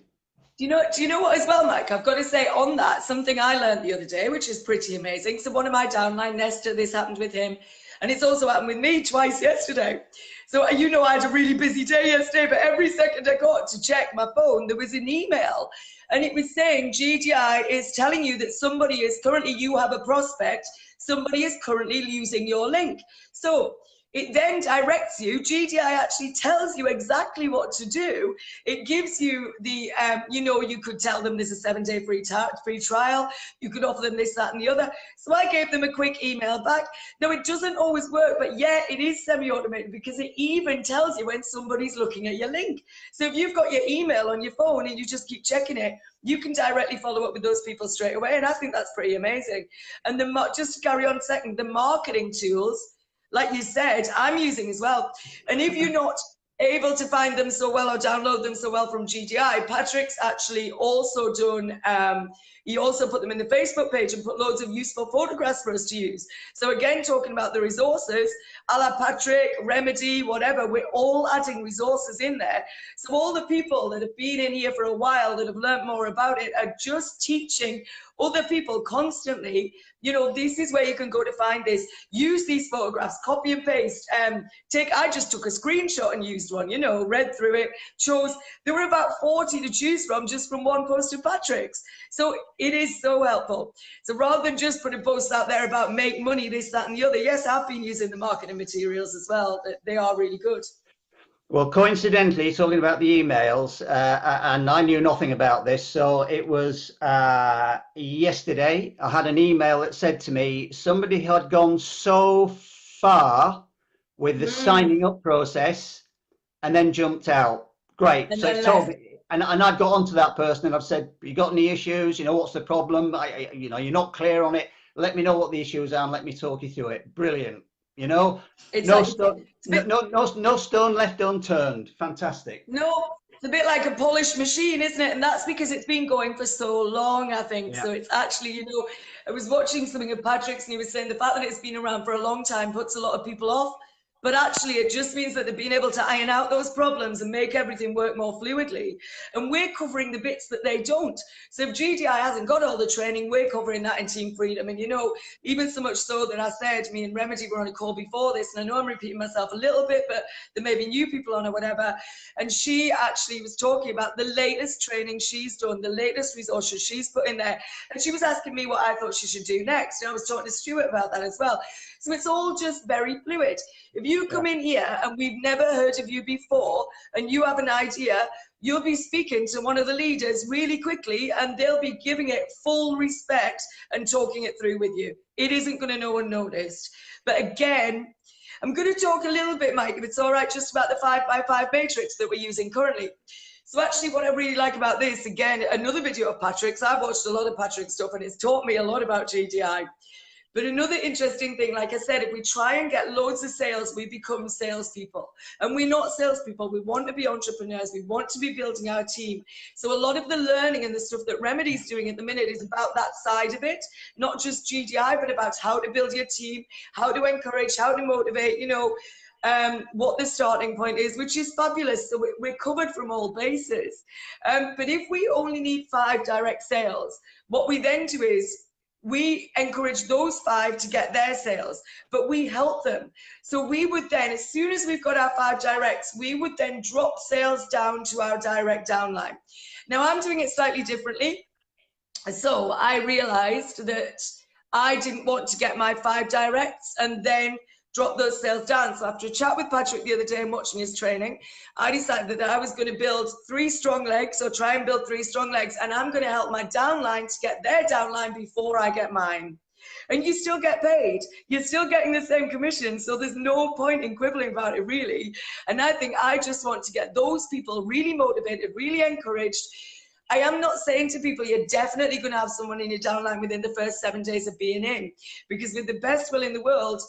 Do you know what as well, Mike? I've got to say on that, something I learned the other day, which is pretty amazing. So one of my downline, Nestor, this happened with him. And it's also happened with me twice yesterday. So, you know, I had a really busy day yesterday, but every second I got to check my phone, there was an email. And it was saying GDI is telling you that somebody is currently, you have a prospect, somebody is currently using your link. So it then directs you, GDI actually tells you exactly what to do. It gives you the, you know, you could tell them there's a 7-day free trial. You could offer them this, that, and the other. So I gave them a quick email back. No, it doesn't always work, but yeah, it is semi-automated because it even tells you when somebody's looking at your link. So if you've got your email on your phone and you just keep checking it, you can directly follow up with those people straight away. And I think that's pretty amazing. And just to carry on a second, the marketing tools, like you said, I'm using as well. And if you're not able to find them so well or download them so well from GDI, Patrick's actually also done, he also put them in the Facebook page and put loads of useful photographs for us to use. So again, talking about the resources, a la Patrick, Remedy, whatever, we're all adding resources in there. So all the people that have been in here for a while, that have learned more about it, are just teaching other people constantly, you know, this is where you can go to find this. Use these photographs, copy and paste. I just took a screenshot and used one, you know, read through it, chose. There were about 40 to choose from just from one post of Patrick's. So it is so helpful. So rather than just putting posts out there about make money, this, that, and the other, yes, I've been using the marketing materials as well. They are really good. Well, coincidentally, talking about the emails, and I knew nothing about this, so it was yesterday, I had an email that said to me, somebody had gone so far with the signing up process and then jumped out. Great. And so it told me, and I've got onto that person and I've said, you got any issues? You know, what's the problem? You know, you're not clear on it. Let me know what the issues are and let me talk you through it. Brilliant. You know, no stone left unturned. Fantastic. No, it's a bit like a polished machine, isn't it? And that's because it's been going for so long, I think. Yeah. So it's actually, you know, I was watching something of Patrick's and he was saying the fact that it's been around for a long time puts a lot of people off. But actually, it just means that they've been able to iron out those problems and make everything work more fluidly. And we're covering the bits that they don't. So if GDI hasn't got all the training, we're covering that in Team Freedom. And, you know, even so much so that I said, me and Remedy were on a call before this, and I know I'm repeating myself a little bit, but there may be new people on or whatever. And she actually was talking about the latest training she's done, the latest resources she's put in there. And she was asking me what I thought she should do next. And I was talking to Stuart about that as well. So it's all just very fluid. If you come in here and we've never heard of you before and you have an idea, you'll be speaking to one of the leaders really quickly and they'll be giving it full respect and talking it through with you. It isn't going to go unnoticed. But again, I'm going to talk a little bit, Mike, if it's all right, just about the 5x5 matrix that we're using currently. So actually what I really like about this, again, another video of Patrick's, I've watched a lot of Patrick's stuff and it's taught me a lot about GDI. But another interesting thing, like I said, if we try and get loads of sales, we become salespeople. And we're not salespeople. We want to be entrepreneurs. We want to be building our team. So a lot of the learning and the stuff that Remedy's doing at the minute is about that side of it, not just GDI, but about how to build your team, how to encourage, how to motivate, you know, what the starting point is, which is fabulous. So we're covered from all bases. But if we only need 5 direct sales, what we then do is, we encourage those 5 to get their sales, but we help them. So we would then, as soon as we've got our 5 directs, we would then drop sales down to our direct downline. Now I'm doing it slightly differently. So I realized that I didn't want to get my 5 directs and then drop those sales down. So after a chat with Patrick the other day and watching his training, I decided that I was going to build 3 strong legs, or try and build 3 strong legs, and I'm going to help my downline to get their downline before I get mine. And you still get paid. You're still getting the same commission, so there's no point in quibbling about it, really. And I think I just want to get those people really motivated, really encouraged. I am not saying to people, you're definitely going to have someone in your downline within the first 7 days of being in, because with the best will in the world,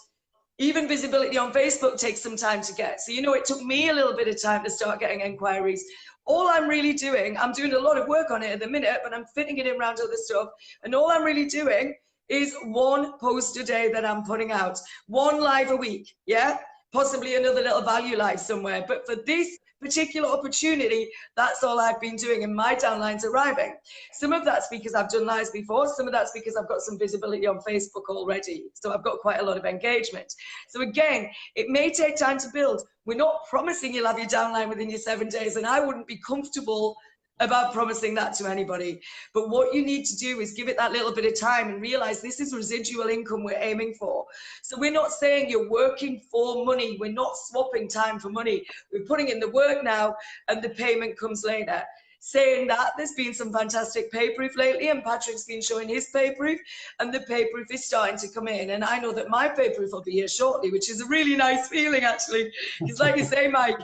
even visibility on Facebook takes some time to get. So, you know, it took me a little bit of time to start getting inquiries. All I'm really doing, I'm doing a lot of work on it at the minute, but I'm fitting it in around other stuff. And all I'm really doing is 1 post a day that I'm putting out, 1 live a week, yeah? Possibly another little value live somewhere. But for this particular opportunity, that's all I've been doing, and my downline's arriving. Some of that's because I've done lives before, some of that's because I've got some visibility on Facebook already, so I've got quite a lot of engagement. So again, it may take time to build. We're not promising you'll have your downline within your 7 days, and I wouldn't be comfortable about promising that to anybody. But what you need to do is give it that little bit of time and realize this is residual income we're aiming for. So we're not saying you're working for money. We're not swapping time for money. We're putting in the work now and the payment comes later. Saying that, there's been some fantastic pay proof lately, and Patrick's been showing his pay proof, and the pay proof is starting to come in. And I know that my pay proof will be here shortly, which is a really nice feeling, actually. Because like you say, Mike,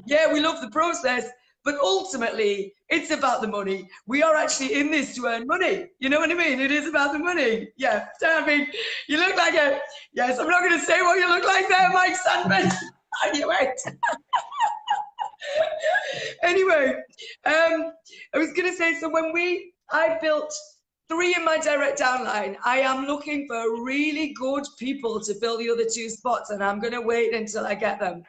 yeah, we love the process, but ultimately, it's about the money. We are actually in this to earn money. You know what I mean? It is about the money. Yeah. So, I mean, you look like a, yes, I'm not going to say what you look like there, Mike Sandford. I knew it. Anyway, I was going to say, so I built 3 in my direct downline. I am looking for really good people to fill the other 2 spots, and I'm going to wait until I get them.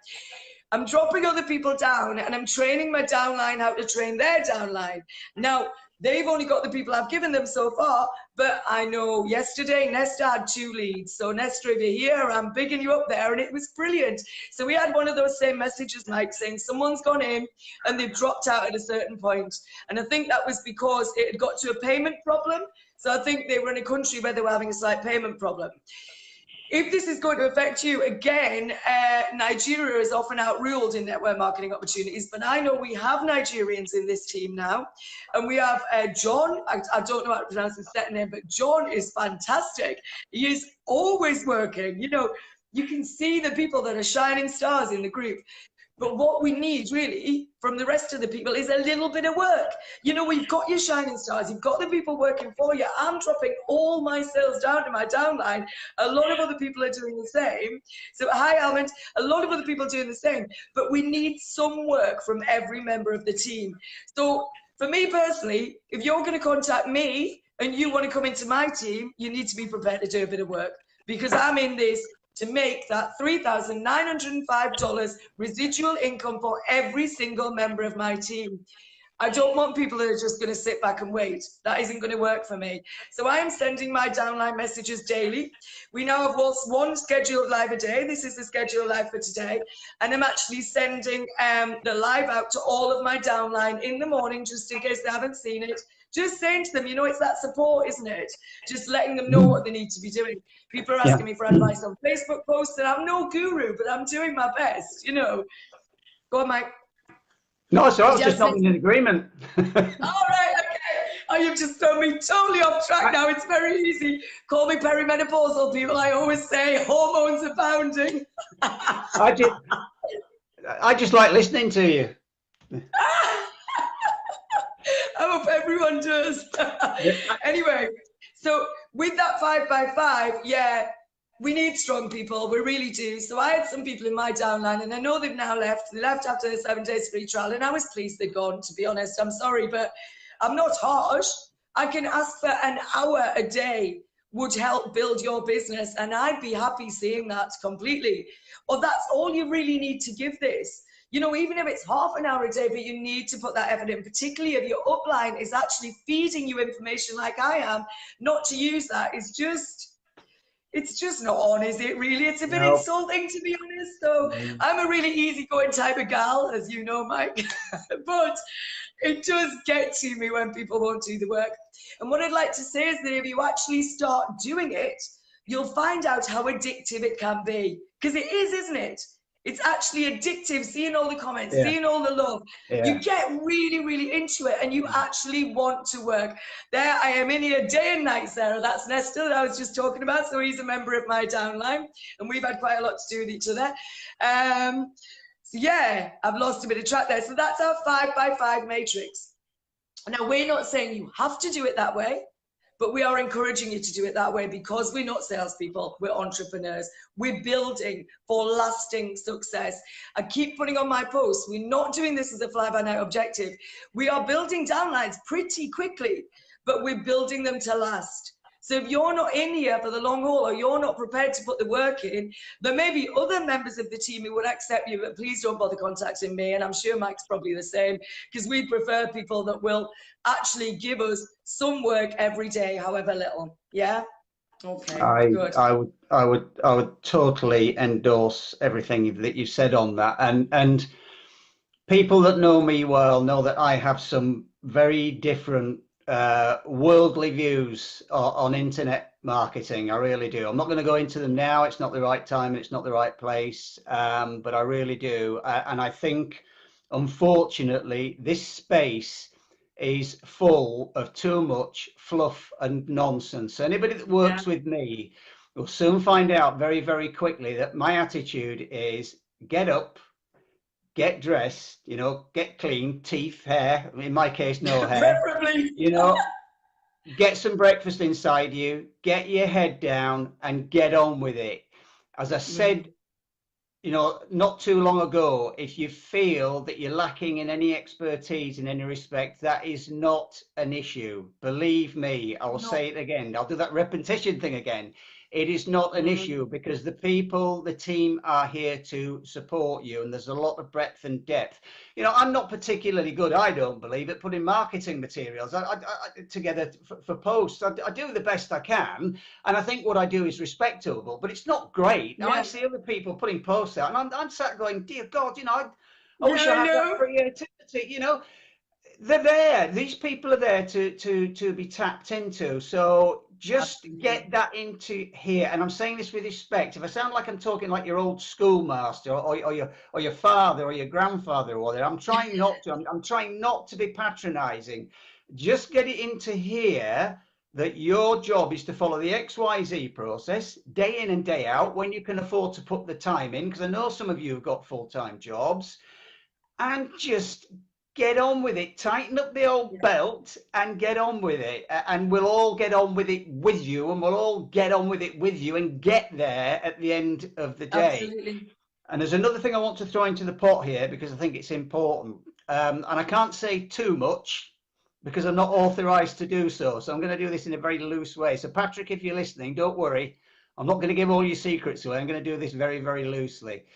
I'm dropping other people down, and I'm training my downline how to train their downline. Now, they've only got the people I've given them so far, but I know yesterday Nesta had 2 leads. So Nesta, if you're here, I'm bigging you up there, and it was brilliant. So we had one of those same messages, Mike, saying someone's gone in and they've dropped out at a certain point. And I think that was because it had got to a payment problem. So I think they were in a country where they were having a slight payment problem. If this is going to affect you, again, Nigeria is often outruled in network marketing opportunities, but I know we have Nigerians in this team now, and we have John. I don't know how to pronounce his second name, but John is fantastic. He is always working. You know, you can see the people that are shining stars in the group. But what we need really from the rest of the people is a little bit of work. You know, we've got your shining stars, you've got the people working for you. I'm dropping all my sales down to my downline. A lot of other people are doing the same. So hi, Almond, a lot of other people are doing the same, but we need some work from every member of the team. So for me personally, if you're going to contact me and you want to come into my team, you need to be prepared to do a bit of work, because I'm in this to make that $3,905 residual income for every single member of my team. I don't want people that are just going to sit back and wait. That isn't going to work for me. So I am sending my downline messages daily. We now have 1 scheduled live a day. This is the scheduled live for today. And I'm actually sending the live out to all of my downline in the morning, just in case they haven't seen it. Just saying to them, you know, it's that support, isn't it? Just letting them know what they need to be doing. People are asking me for advice on Facebook posts, and I'm no guru, but I'm doing my best, you know. Go on, Mike. No, so I was just not in agreement. All right, okay. Oh, you've just thrown me totally off track now. It's very easy. Call me perimenopausal, people. I always say hormones abounding. I just like listening to you. I hope everyone does. Anyway, so with that 5x5, yeah, we need strong people. We really do. So I had some people in my downline, and I know they've now left. They left after the 7 days free trial, and I was pleased they'd gone, to be honest. I'm sorry, but I'm not harsh. I can ask for an hour a day would help build your business, and I'd be happy seeing that completely. Or that's all you really need to give this. You know, even if it's half an hour a day, but you need to put that effort in, particularly if your upline is actually feeding you information like I am. Not to use that is just, it's just not on, is it really? It's a bit insulting, to be honest. So I'm a really easygoing type of gal, as you know, Mike, but it does get to me when people won't do the work. And what I'd like to say is that if you actually start doing it, you'll find out how addictive it can be, because it is, isn't it? It's actually addictive, seeing all the comments, seeing all the love. You get really, really into it, and you actually want to work. There I am in here day and night, Sarah. That's Nesta that I was just talking about. So he's a member of my downline, and we've had quite a lot to do with each other. So yeah, I've lost a bit of track there. So that's our 5x5 matrix. Now, we're not saying you have to do it that way, but we are encouraging you to do it that way, because we're not salespeople, we're entrepreneurs. We're building for lasting success. I keep putting on my posts, we're not doing this as a fly-by-night objective. We are building downlines pretty quickly, but we're building them to last. So if you're not in here for the long haul, or you're not prepared to put the work in, there may be other members of the team who would accept you, but please don't bother contacting me. And I'm sure Mike's probably the same, because we prefer people that will actually give us some work every day, however little. Yeah. Okay. Good. I would totally endorse everything that you said on that. And people that know me well know that I have some very different worldly views on internet marketing. I really do. I'm not going to go into them now. It's not the right time and it's not the right place, but I really do. And I think, unfortunately, this space is full of too much fluff and nonsense. So anybody that works with me will soon find out very, very quickly that my attitude is get up, get dressed, you know, get clean, teeth, hair, in my case, no hair, you know, get some breakfast inside you, get your head down and get on with it. As I said you know, not too long ago, if you feel that you're lacking in any expertise in any respect, that is not an issue. Believe me, I'll No. say it again. I'll do that repetition thing again. It is not an issue because the people, the team are here to support you, and there's a lot of breadth and depth. You know, I'm not particularly good, I don't believe, at putting marketing materials together for posts. I do the best I can, and I think what I do is respectable, but it's not great. Now, I Yeah. see other people putting posts out, and I'm sat going, dear God, you know, I Yeah, wish I I had that know. creativity, you know. They're there. These people are there to be tapped into. So just Absolutely. get that into here. And I'm saying this with respect. If I sound like I'm talking like your old schoolmaster or your father or your grandfather or whatever, I'm trying not to. I'm trying not to be patronizing. Just get it into here that your job is to follow the XYZ process day in and day out when you can afford to put the time in, because I know some of you have got full-time jobs, and just get on with it. Tighten up the old Yeah. belt and get on with it. And we'll all get on with it with you, and we'll all get on with it with you and get there at the end of the day. Absolutely. And there's another thing I want to throw into the pot here because I think it's important. And I can't say too much because I'm not authorized to do so. So I'm going to do this in a very loose way. So, Patrick, if you're listening, don't worry. I'm not going to give all your secrets away. I'm going to do this very, very loosely.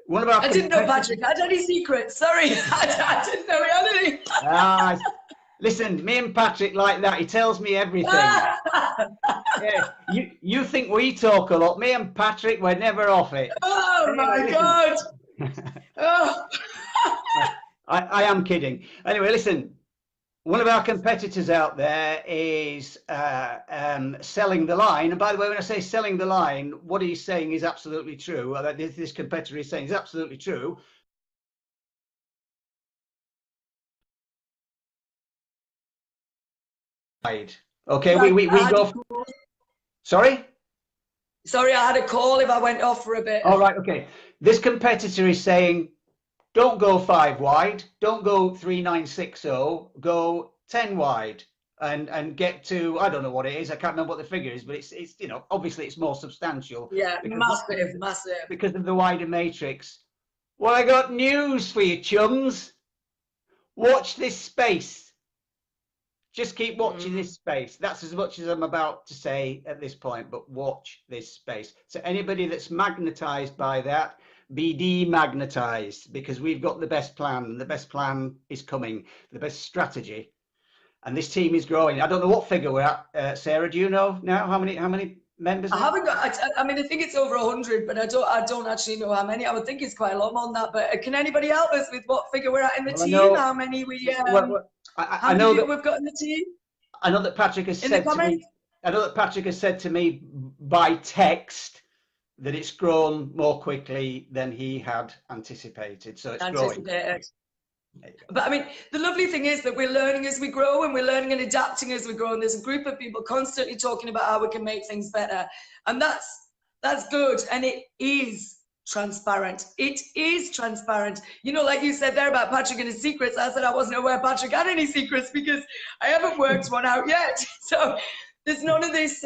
One of our I didn't know competitors. Patrick had any secrets. Sorry, I didn't know he had any. Ah, listen, me and Patrick like that. He tells me everything. Yeah, you think we talk a lot. Me and Patrick, we're never off it. Oh Anyway, my listen. God. Oh. I am kidding. Anyway, listen. One of our competitors out there is selling the line. And by the way, when I say selling the line, what he's saying is absolutely true. This competitor is saying is absolutely true. Okay, we go. Sorry? Sorry, I had a call if I went off for a bit. All right, okay. This competitor is saying, don't go 5 wide, don't go 3960, go 10 wide and get to, I don't know what it is, I can't remember what the figure is, but it's you know, obviously it's more substantial. Yeah, massive. Because of the wider matrix. Well, I got news for you, chums. Watch this space. Just keep watching this space. That's as much as I'm about to say at this point, but watch this space. So anybody that's magnetized by that, be demagnetized, because we've got the best plan, and the best plan is coming, the best strategy. And this team is growing. I don't know what figure we're at. Sarah, do you know now how many members? I haven't got. I mean, I think it's over 100, but I don't actually know how many. I would think it's quite a lot more than that. But can anybody help us with what figure we're at in the team? How many we? How many people we've got in the team? I know that Patrick has said to me. I know that Patrick has said to me by text that it's grown more quickly than he had anticipated. So it's growing. But I mean, the lovely thing is that we're learning as we grow, and we're learning and adapting as we grow. And there's a group of people constantly talking about how we can make things better. And that's good. And it is transparent. It is transparent. You know, like you said there about Patrick and his secrets, I said I wasn't aware Patrick had any secrets because I haven't worked one out yet. So there's none of this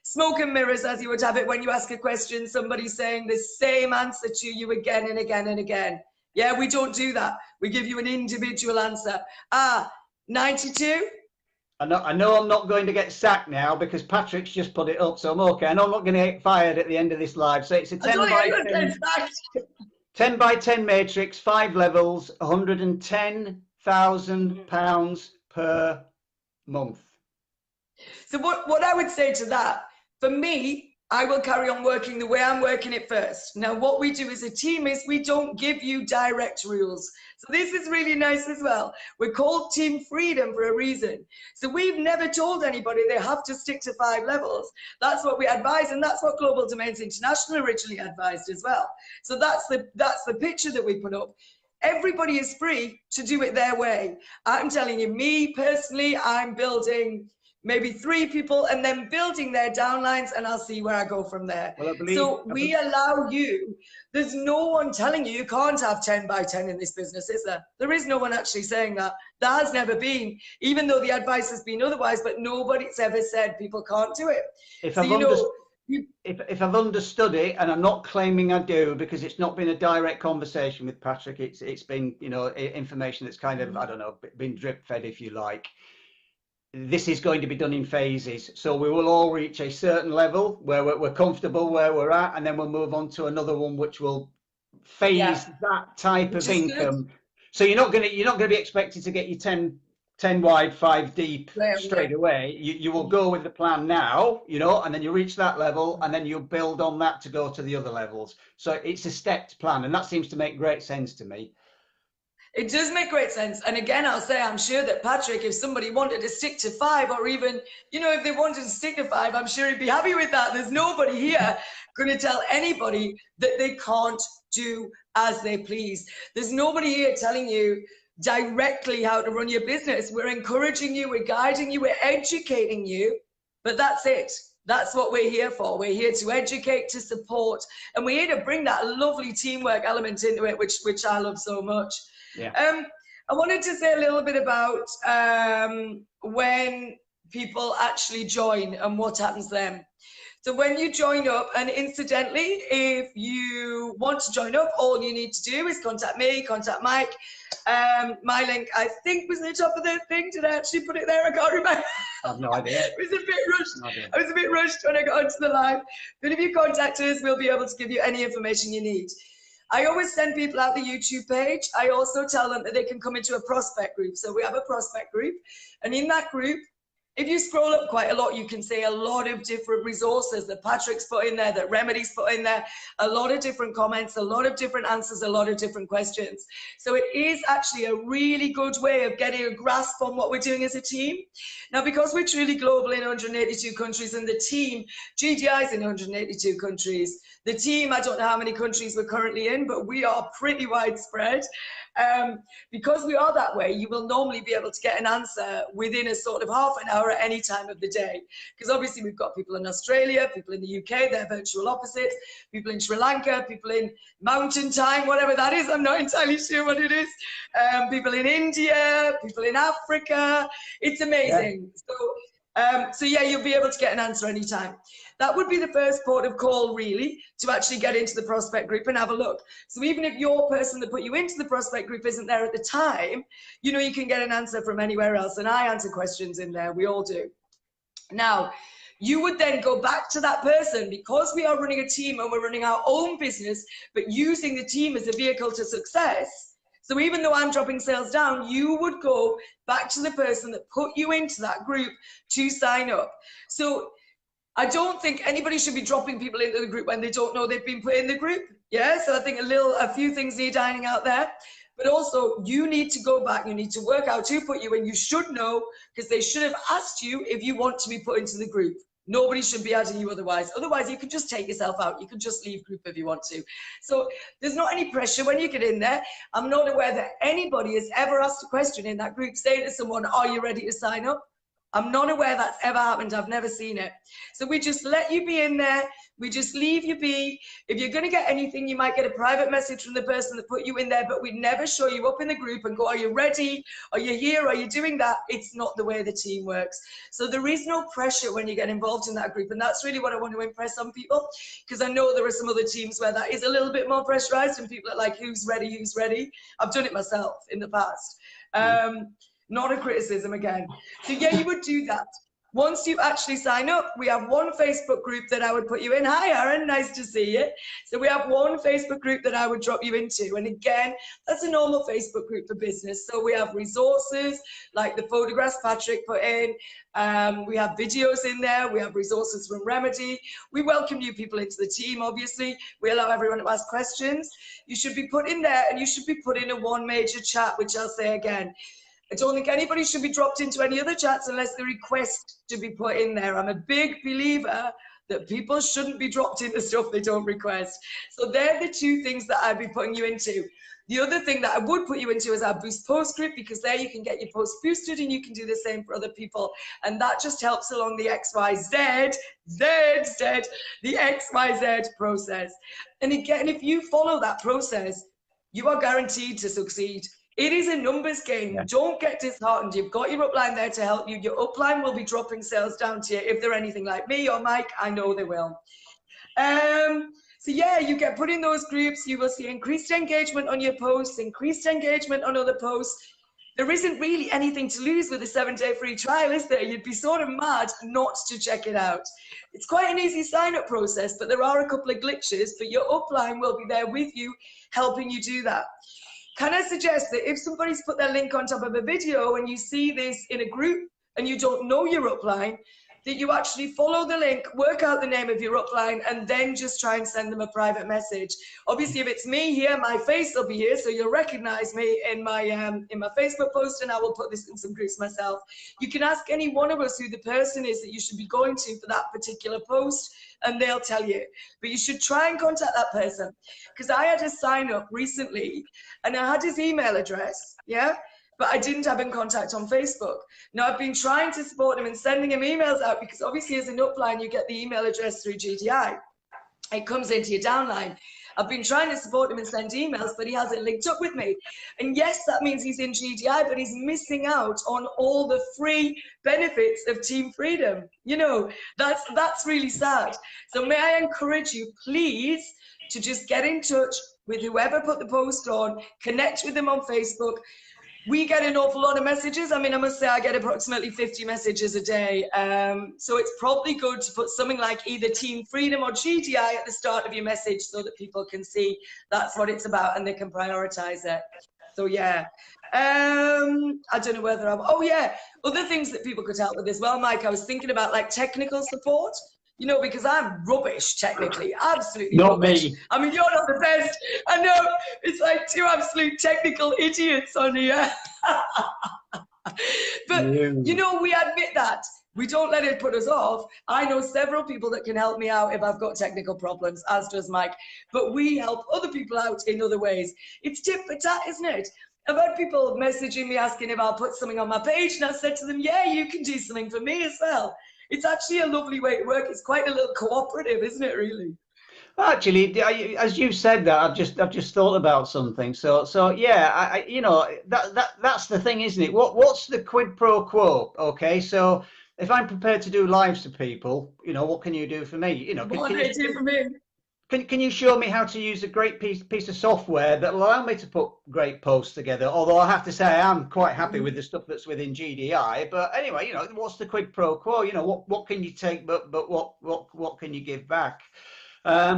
smoke and mirrors, as you would have it when you ask a question, somebody saying the same answer to you again and again and again. Yeah, we don't do that. We give you an individual answer. 92? I know I'm not going to get sacked now because Patrick's just put it up, so I'm okay. I know I'm not going to get fired at the end of this live. So it's a 10 by 10 matrix, 5 levels, £110,000 per month. So what I would say to that, for me, I will carry on working the way I'm working it first. Now, what we do as a team is we don't give you direct rules. So this is really nice as well. We're called Team Freedom for a reason. So we've never told anybody they have to stick to 5 levels. That's what we advise, and that's what Global Domains International originally advised as well. So that's the picture that we put up. Everybody is free to do it their way. I'm telling you, me personally, I'm building maybe 3 people and then building their downlines, and I'll see where I go from there. Well, we allow you, there's no one telling you can't have 10 by 10 in this business, is there? There is no one actually saying that. There has never been, even though the advice has been otherwise, but nobody's ever said people can't do it. if I've understood it, and I'm not claiming I do, because it's not been a direct conversation with Patrick, it's been, you know, information that's kind of, I don't know, been drip fed, if you like. This is going to be done in phases. So we will all reach a certain level where we're comfortable where we're at, and then we'll move on to another one which will phase that type Which of is good. income. So you're not gonna be expected to get your 10 wide, 5 deep straight away. You will go with the plan now, you know, and then you reach that level, and then you'll build on that to go to the other levels. So it's a stepped plan, and that seems to make great sense to me. It does make great sense. And again, I'll say, I'm sure that Patrick, if somebody wanted to stick to 5, or even, you know, if they wanted to stick to 5, I'm sure he'd be happy with that. There's nobody here going to tell anybody that they can't do as they please. There's nobody here telling you directly how to run your business. We're encouraging you, we're guiding you, we're educating you, but that's it. That's what we're here for. We're here to educate, to support, and we're here to bring that lovely teamwork element into it, which I love so much. Yeah. I wanted to say a little bit about when people actually join and what happens then. So when you join up, and incidentally, if you want to join up, all you need to do is contact me, contact Mike. My link, I think, was at the top of the thing. Did I actually put it there? I can't remember. I have no idea. It was a bit rushed. I was a bit rushed when I got onto the live. But if you contact us, we'll be able to give you any information you need. I always send people out the YouTube page. I also tell them that they can come into a prospect group. So we have a prospect group, and in that group, if you scroll up quite a lot, you can see a lot of different resources that Patrick's put in there, that Remedy's put in there, a lot of different comments, a lot of different answers, a lot of different questions. So it is actually a really good way of getting a grasp on what we're doing as a team. Now, because we're truly global in 182 countries, and the team, GDI is in 182 countries. The team, I don't know how many countries we're currently in, but we are pretty widespread. Because we are that way, you will normally be able to get an answer within a sort of half an hour at any time of the day. Because obviously we've got people in Australia, people in the UK, they're virtual opposites, people in Sri Lanka, people in mountain time, whatever that is, I'm not entirely sure what it is, people in India, people in Africa. It's amazing. Yeah. So yeah, you'll be able to get an answer anytime. That would be the first port of call, really, to actually get into the prospect group and have a look. So even if your person that put you into the prospect group isn't there at the time, you know, you can get an answer from anywhere else. And I answer questions in there, we all do. Now, you would then go back to that person, because we are running a team and we're running our own business, but using the team as a vehicle to success. So even though I'm dropping sales down, you would go back to the person that put you into that group to sign up. So I don't think anybody should be dropping people into the group when they don't know they've been put in the group. Yeah, so I think a few things need ironing out there. But also, you need to go back, you need to work out who put you in. You should know, because they should have asked you if you want to be put into the group. Nobody should be adding you otherwise. Otherwise, you can just take yourself out. You can just leave group if you want to. So there's not any pressure when you get in there. I'm not aware that anybody has ever asked a question in that group saying to someone, are you ready to sign up? I'm not aware that's ever happened. I've never seen it. So we just let you be in there. We just leave you be. If you're going to get anything, you might get a private message from the person that put you in there, but we never show you up in the group and go, are you ready? Are you here? Are you doing that? It's not the way the team works. So there is no pressure when you get involved in that group. And that's really what I want to impress on people, because I know there are some other teams where that is a little bit more pressurized and people are like, who's ready? Who's ready? I've done it myself in the past. Not a criticism again. So yeah, you would do that. Once you actually sign up, we have one Facebook group that I would put you in. Hi, Aaron, nice to see you. So we have one Facebook group that I would drop you into. And again, that's a normal Facebook group for business. So we have resources like the photographs Patrick put in. We have videos in there. We have resources from Remedy. We welcome new people into the team, obviously. We allow everyone to ask questions. You should be put in there, and you should be put in a one major chat, which I'll say again. I don't think anybody should be dropped into any other chats unless they request to be put in there. I'm a big believer that people shouldn't be dropped into stuff they don't request. So they're the two things that I'd be putting you into. The other thing that I would put you into is our Boost Post group, because there you can get your posts boosted and you can do the same for other people. And that just helps along the XYZ process. And again, if you follow that process, you are guaranteed to succeed. It is a numbers game. Yeah. Don't get disheartened. You've got your upline there to help you. Your upline will be dropping sales down to you. If they're anything like me or Mike, I know they will. So yeah, you get put in those groups. You will see increased engagement on your posts, increased engagement on other posts. There isn't really anything to lose with a 7-day free trial, is there? You'd be sort of mad not to check it out. It's quite an easy sign-up process, but there are a couple of glitches, but your upline will be there with you, helping you do that. Can I suggest that if somebody's put their link on top of a video and you see this in a group and you don't know your upline, that you actually follow the link, work out the name of your upline, and then just try and send them a private message. Obviously, if it's me here, my face will be here, so you'll recognize me in my Facebook post, and I will put this in some groups myself. You can ask any one of us who the person is that you should be going to for that particular post, and they'll tell you. But you should try and contact that person, because I had a sign up recently, and I had his email address, yeah? But I didn't have in contact on Facebook. Now, I've been trying to support him and sending him emails out, because obviously as an upline, you get the email address through GDI. It comes into your downline. I've been trying to support him and send emails, but he hasn't linked up with me. And yes, that means he's in GDI, but he's missing out on all the free benefits of Team Freedom. You know, that's really sad. So may I encourage you, please, to just get in touch with whoever put the post on, connect with them on Facebook. We get an awful lot of messages. I mean, I must say I get approximately 50 messages a day. So it's probably good to put something like either Team Freedom or GDI at the start of your message so that people can see that's what it's about and they can prioritize it. So yeah, I don't know whether oh yeah, other things that people could help with as well, Mike. I was thinking about like technical support. You know, because I'm rubbish technically, absolutely Not rubbish. me. I mean, you're not the best. I know, it's like two absolute technical idiots on here. But, you know, we admit that. We don't let it put us off. I know several people that can help me out if I've got technical problems, as does Mike. But we help other people out in other ways. It's tit for tat, isn't it? I've had people messaging me asking if I'll put something on my page, and I said to them, yeah, you can do something for me as well. It's actually a lovely way to work. It's quite a little cooperative, isn't it, really? Actually, as you said that, I've just thought about something. So yeah, you know, that's the thing, isn't it? What's the quid pro quo? Okay, so if I'm prepared to do lives to people, you know, what can you do for me? You know, What do they do for me? Can you show me how to use a great piece of software that will allow me to put great posts together? Although I have to say I am quite happy with the stuff that's within GDI. But anyway, you know, what's the quid pro quo? You know, what can you take, but what can you give back? I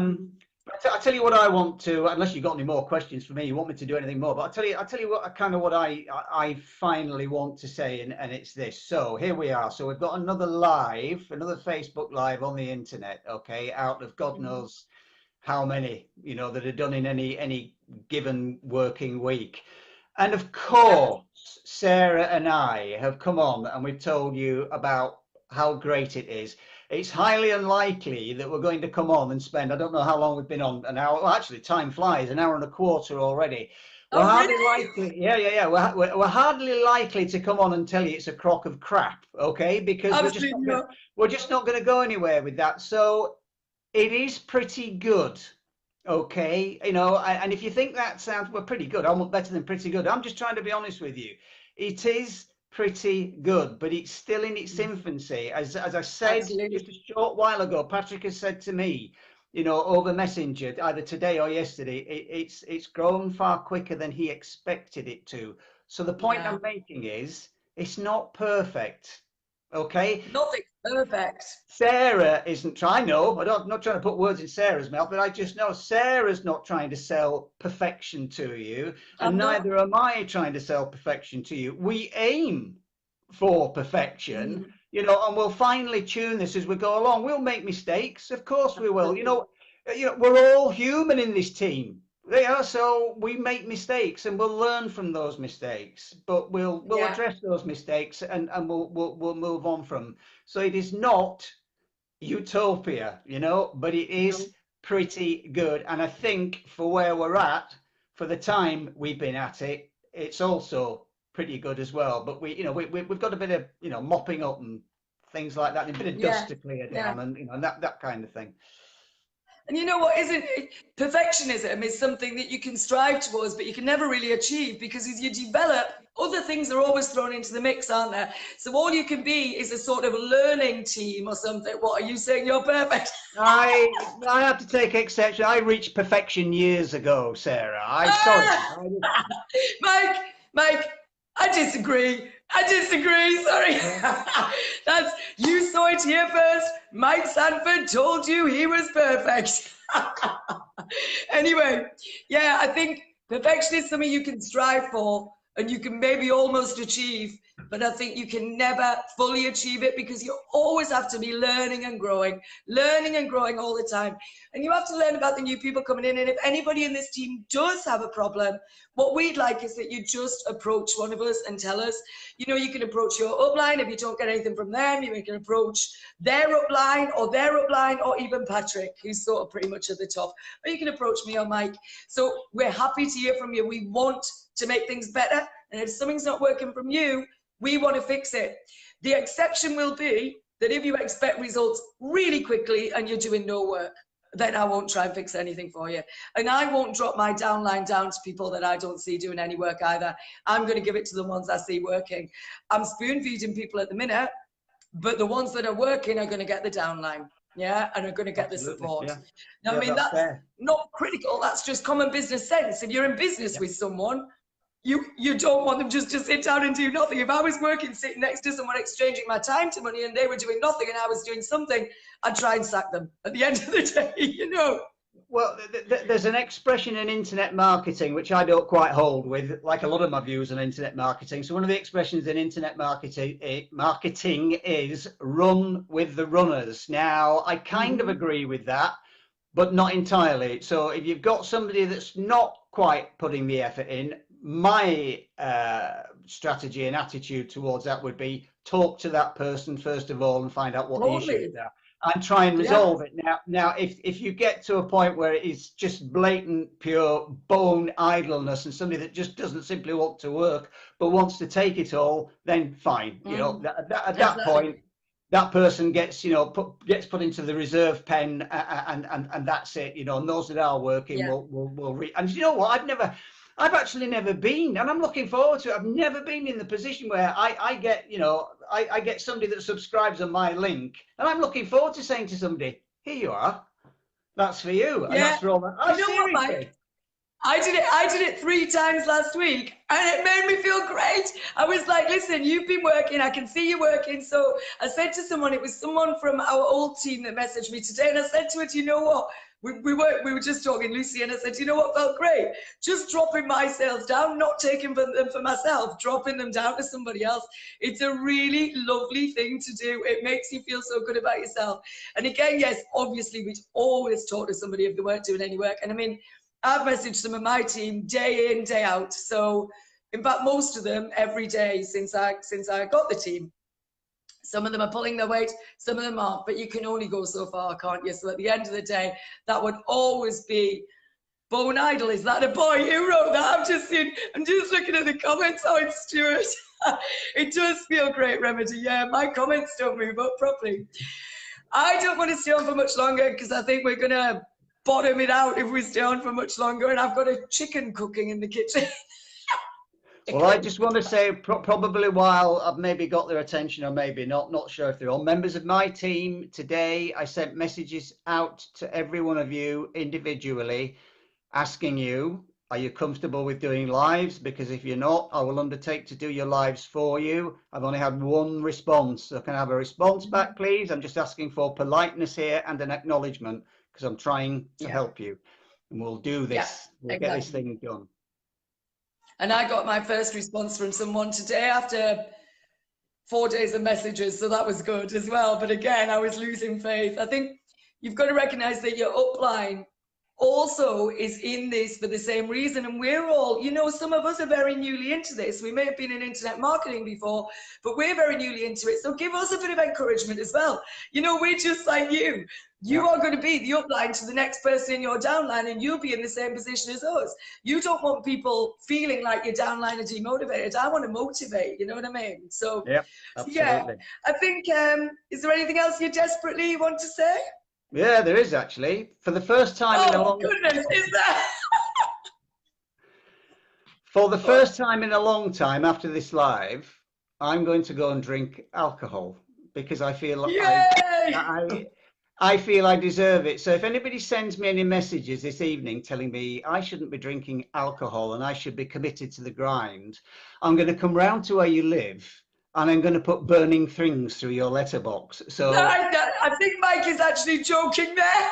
tell you what I want to. Unless you've got any more questions for me, you want me to do anything more? But I tell you what kind of what I finally want to say, and it's this. So here we are. So we've got another Facebook live on the internet. Okay, out of God knows how many, you know, that are done in any given working week. And of course, Sarah and I have come on and we've told you about how great it is. It's highly unlikely that we're going to come on and spend, I don't know how long we've been on, an hour. Well, actually, time flies, an hour and a quarter already. We're hardly likely, yeah. We're hardly likely to come on and tell you it's a crock of crap, okay? Because we're just not going to go anywhere with that. So it is pretty good, okay? You know, and if you think that sounds, well, pretty good, I'm better than pretty good. I'm just trying to be honest with you. It is pretty good, but it's still in its infancy. As I said just a short while ago, Patrick has said to me, you know, over Messenger, either today or yesterday, it's grown far quicker than he expected it to. So the point I'm making is, it's not perfect. Okay, nothing perfect. Sarah isn't trying. No, I'm not trying to put words in Sarah's mouth, but I just know Sarah's not trying to sell perfection to you, and neither am I trying to sell perfection to you. We aim for perfection, you know, and we'll finely tune this as we go along. We'll make mistakes, of course we will. You know, we're all human in this team. Yeah, so we make mistakes and we'll learn from those mistakes, but we'll address those mistakes and we'll move on from. So it is not utopia, you know, but it is pretty good. And I think for where we're at, for the time we've been at it, it's also pretty good as well. But we've got a bit of, you know, mopping up and things like that, and a bit of dust to clear down, and you know, that kind of thing. And you know what, isn't it? Perfectionism is something that you can strive towards, but you can never really achieve, because as you develop, other things are always thrown into the mix, aren't there? So all you can be is a sort of learning team or something. What are you saying? You're perfect. I have to take exception. I reached perfection years ago, Sarah. I'm sorry. Mike, Mike, I disagree. I disagree. Sorry. That's, you saw it here first. Mike Sandford told you he was perfect. Anyway, yeah, I think perfection is something you can strive for and you can maybe almost achieve, but I think you can never fully achieve it, because you always have to be learning and growing all the time. And you have to learn about the new people coming in. And if anybody in this team does have a problem, what we'd like is that you just approach one of us and tell us. You know, you can approach your upline. If you don't get anything from them, you can approach their upline or even Patrick, who's sort of pretty much at the top. Or you can approach me or Mike. So we're happy to hear from you. We want to make things better. And if something's not working from you, we want to fix it. The exception will be that if you expect results really quickly and you're doing no work, then I won't try and fix anything for you. And I won't drop my downline down to people that I don't see doing any work either. I'm going to give it to the ones I see working. I'm spoon feeding people at the minute, but the ones that are working are going to get the downline. Yeah, and are going to get the support. Yeah. Now, Yeah, I mean, that's fair. not critical. That's just common business sense. If you're in business with someone, you don't want them just to sit down and do nothing. If I was working sitting next to someone exchanging my time to money and they were doing nothing and I was doing something, I'd try and sack them at the end of the day, you know. Well, there's an expression in internet marketing which I don't quite hold with, like a lot of my views on internet marketing. So one of the expressions in internet marketing is run with the runners. Now, I kind of agree with that, but not entirely. So if you've got somebody that's not quite putting the effort in, my strategy and attitude towards that would be talk to that person first of all and find out what the issues are and try and resolve it. Now, if you get to a point where it's just blatant, pure bone idleness and somebody that just doesn't simply want to work but wants to take it all, then fine. You know, at that point, that person gets, you know, gets put into the reserve pen, and that's it. You know, and those that are working will read. And you know what? I've actually never been, and I'm looking forward to it. I've never been in the position where I get, you know, I get somebody that subscribes on my link, and I'm looking forward to saying to somebody, "Here you are, that's for you," and that's for all that. You know what, Mike? I did it 3 times last week and it made me feel great. I was like, listen, you've been working. I can see you working. So I said to someone, it was someone from our old team that messaged me today. And I said to her, do you know what? We were just talking, Lucy, and I said, you know what felt great? Just dropping my sales down, not taking them for myself, dropping them down to somebody else. It's a really lovely thing to do. It makes you feel so good about yourself. And again, yes, obviously, we'd always talk to somebody if they weren't doing any work. And I mean, I've messaged some of my team day in, day out. So in fact, most of them every day since I got the team. Some of them are pulling their weight, some of them aren't, but you can only go so far, can't you? So at the end of the day, that would always be bone idle. Is that a boy? Who wrote that? I'm just looking at the comments. Oh, it's Stuart. It does feel great, Remedy. Yeah, my comments don't move up properly. I don't want to stay on for much longer because I think we're going to bottom it out if we stay on for much longer, and I've got a chicken cooking in the kitchen. Well, I just want to say, probably while I've maybe got their attention or maybe not sure if they're all members of my team today, I sent messages out to every one of you individually asking you, are you comfortable with doing lives? Because if you're not, I will undertake to do your lives for you. I've only had one response. So can I have a response back, please? I'm just asking for politeness here and an acknowledgement because I'm trying to help you. And we'll do this. We'll get this thing done. And I got my first response from someone today after 4 days of messages. So that was good as well. But again, I was losing faith. I think you've got to recognize that your upline also is in this for the same reason. And we're all, you know, some of us are very newly into this. We may have been in internet marketing before, but we're very newly into it. So give us a bit of encouragement as well. You know, we're just like you. You are going to be the upline to the next person in your downline, and you'll be in the same position as us. You don't want people feeling like your downline are demotivated. I want to motivate, you know what I mean? So, absolutely. yeah, I think, is there anything else you desperately want to say? Yeah, there is actually. For the first time in a Oh long goodness, is there? For the first time in a long time after this live, I'm going to go and drink alcohol because I feel Yay! I I feel I deserve it. So if anybody sends me any messages this evening telling me I shouldn't be drinking alcohol and I should be committed to the grind, I'm going to come round to where you live and I'm going to put burning things through your letterbox. So I think Mike is actually joking there.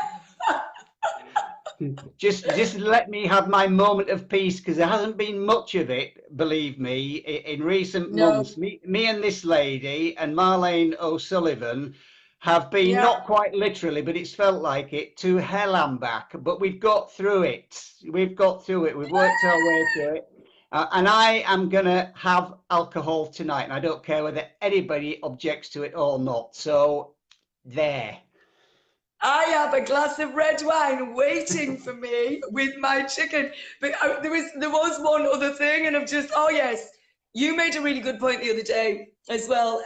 just let me have my moment of peace because there hasn't been much of it, believe me, in recent No. months. Me and this lady and Marlene O'Sullivan have been Yeah. not quite literally, but it's felt like it, to hell and back. But we've got through it. We've got through it. We've worked our way through it. And I am going to have alcohol tonight, and I don't care whether anybody objects to it or not. So there. I have a glass of red wine waiting for me with my chicken. But there was one other thing, and oh yes, you made a really good point the other day as well.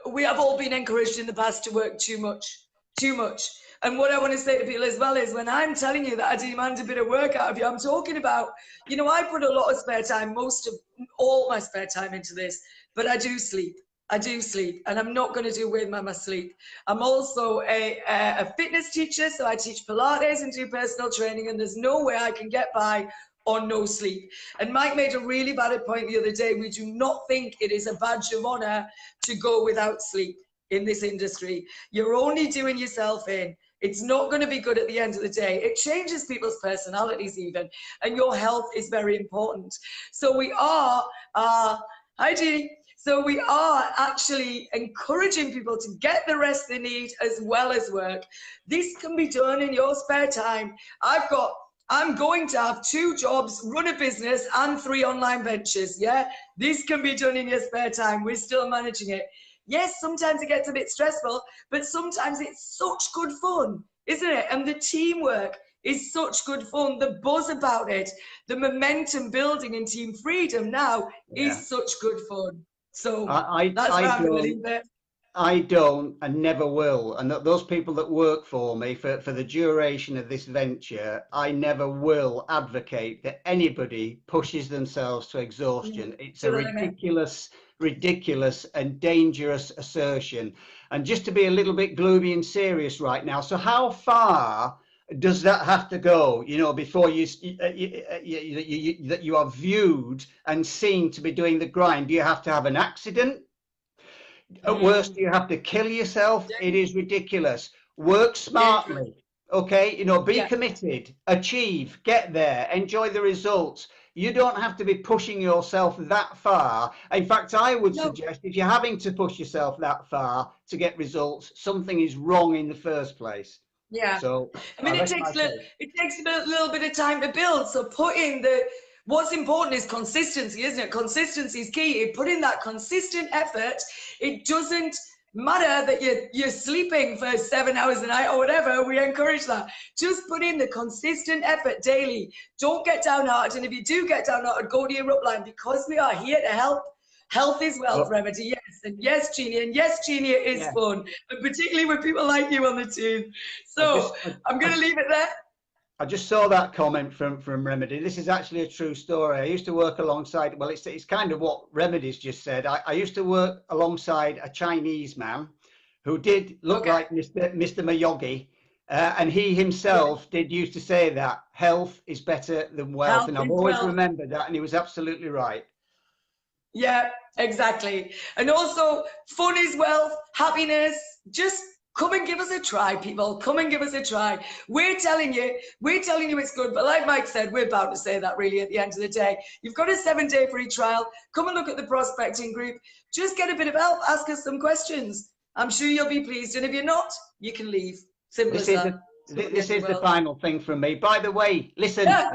We have all been encouraged in the past to work too much, too much. And what I want to say to people as well is when I'm telling you that I demand a bit of work out of you, I'm talking about, I put a lot of spare time, most of all my spare time into this, but I do sleep. I do sleep, and I'm not going to do with my sleep. I'm also a fitness teacher, so I teach Pilates and do personal training, and there's no way I can get by on no sleep. And Mike made a really valid point the other day. We do not think it is a badge of honor to go without sleep in this industry. You're only doing yourself in. It's not going to be good at the end of the day. It changes people's personalities even, and your health is very important. So we are, hi Jeannie. So we are actually encouraging people to get the rest they need as well as work. This can be done in your spare time. I'm going to have 2 jobs, run a business, and 3 online ventures. Yeah, this can be done in your spare time. We're still managing it. Yes, sometimes it gets a bit stressful, but sometimes it's such good fun, isn't it? And the teamwork is such good fun. The buzz about it, the momentum building in Team Freedom now Yeah. is such good fun. So I, that's I, where I I'm going to don't. leave it. I don't and never will. And those people that work for me for the duration of this venture, I never will advocate that anybody pushes themselves to exhaustion. It's To a the limit. ridiculous and dangerous assertion. And just to be a little bit gloomy and serious right now, so how far does that have to go, before that you are viewed and seen to be doing the grind? Do you have to have an accident? At worst, Mm. you have to kill yourself. It is ridiculous. Work Dangerous. smartly. Okay, be Yeah. committed, achieve, get there, enjoy the results. You don't have to be pushing yourself that far. In fact, I would No. suggest if you're having to push yourself that far to get results, something is wrong in the first place. Yeah. So I I mean, rest my case. it takes a little bit of time to build. So what's important is consistency, isn't it? Consistency is key. You put in that consistent effort. It doesn't matter that you're sleeping for 7 hours a night or whatever. We encourage that. Just put in the consistent effort daily. Don't get downhearted. And if you do get downhearted, go to your upline because we are here to help. Health is wealth, Well, Remedy. Yes. And yes, Genie. And yes, Genie, it is yeah, fun. And particularly with people like you on the team. I So just I, I'm going I, to leave it there. I just saw that comment from Remedy. This is actually a true story. I used to work alongside, well, it's kind of what Remedy's just said. I used to work alongside a Chinese man who did look Okay. like Mr. Miyogi. And he Yeah. himself did used to say that health is better than wealth. Health And I've is always wealth. remembered that. And he was absolutely right. Yeah, exactly. And also, fun is wealth, happiness. Just come and give us a try, people. Come and give us a try. We're telling you it's good. But like Mike said, we're about to say that really at the end of the day. You've got a 7-day free trial. Come and look at the prospecting group. Just get a bit of help. Ask us some questions. I'm sure you'll be pleased. And if you're not, you can leave. Simple This as is that. the It's not the this end of is the the world. final thing from me. By the way, listen up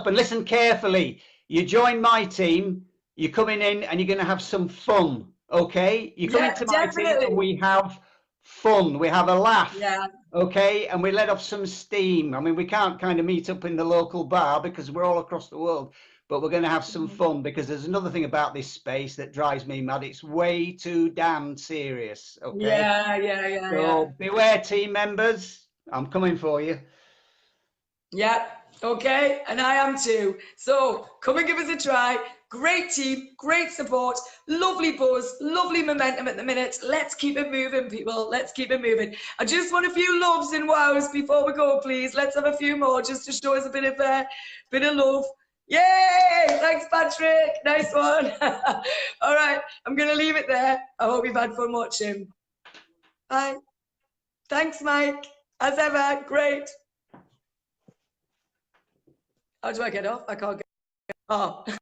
and listen carefully. You join my team, you're coming in and you're going to have some fun. Okay, you come Yeah, into my team and definitely. we have fun. We have a laugh. Yeah. Okay, and we let off some steam. I mean, we can't kind of meet up in the local bar because we're all across the world. but we're going to have some fun, because there's another thing about this space that drives me mad. It's way too damn serious. Okay. So beware, team members. I'm coming for you. Yeah, okay, and I am too. So come and give us a try. Great team, great support, lovely buzz, lovely momentum at the minute. Let's keep it moving, people. Let's keep it moving. I just want a few loves and wows before we go, please. Let's have a few more just to show us a bit of love. Yay! Thanks, Patrick. Nice one. All right, I'm going to leave it there. I hope you've had fun watching. Bye. Thanks, Mike. As ever, great. How do I get off? I can't get off. Oh.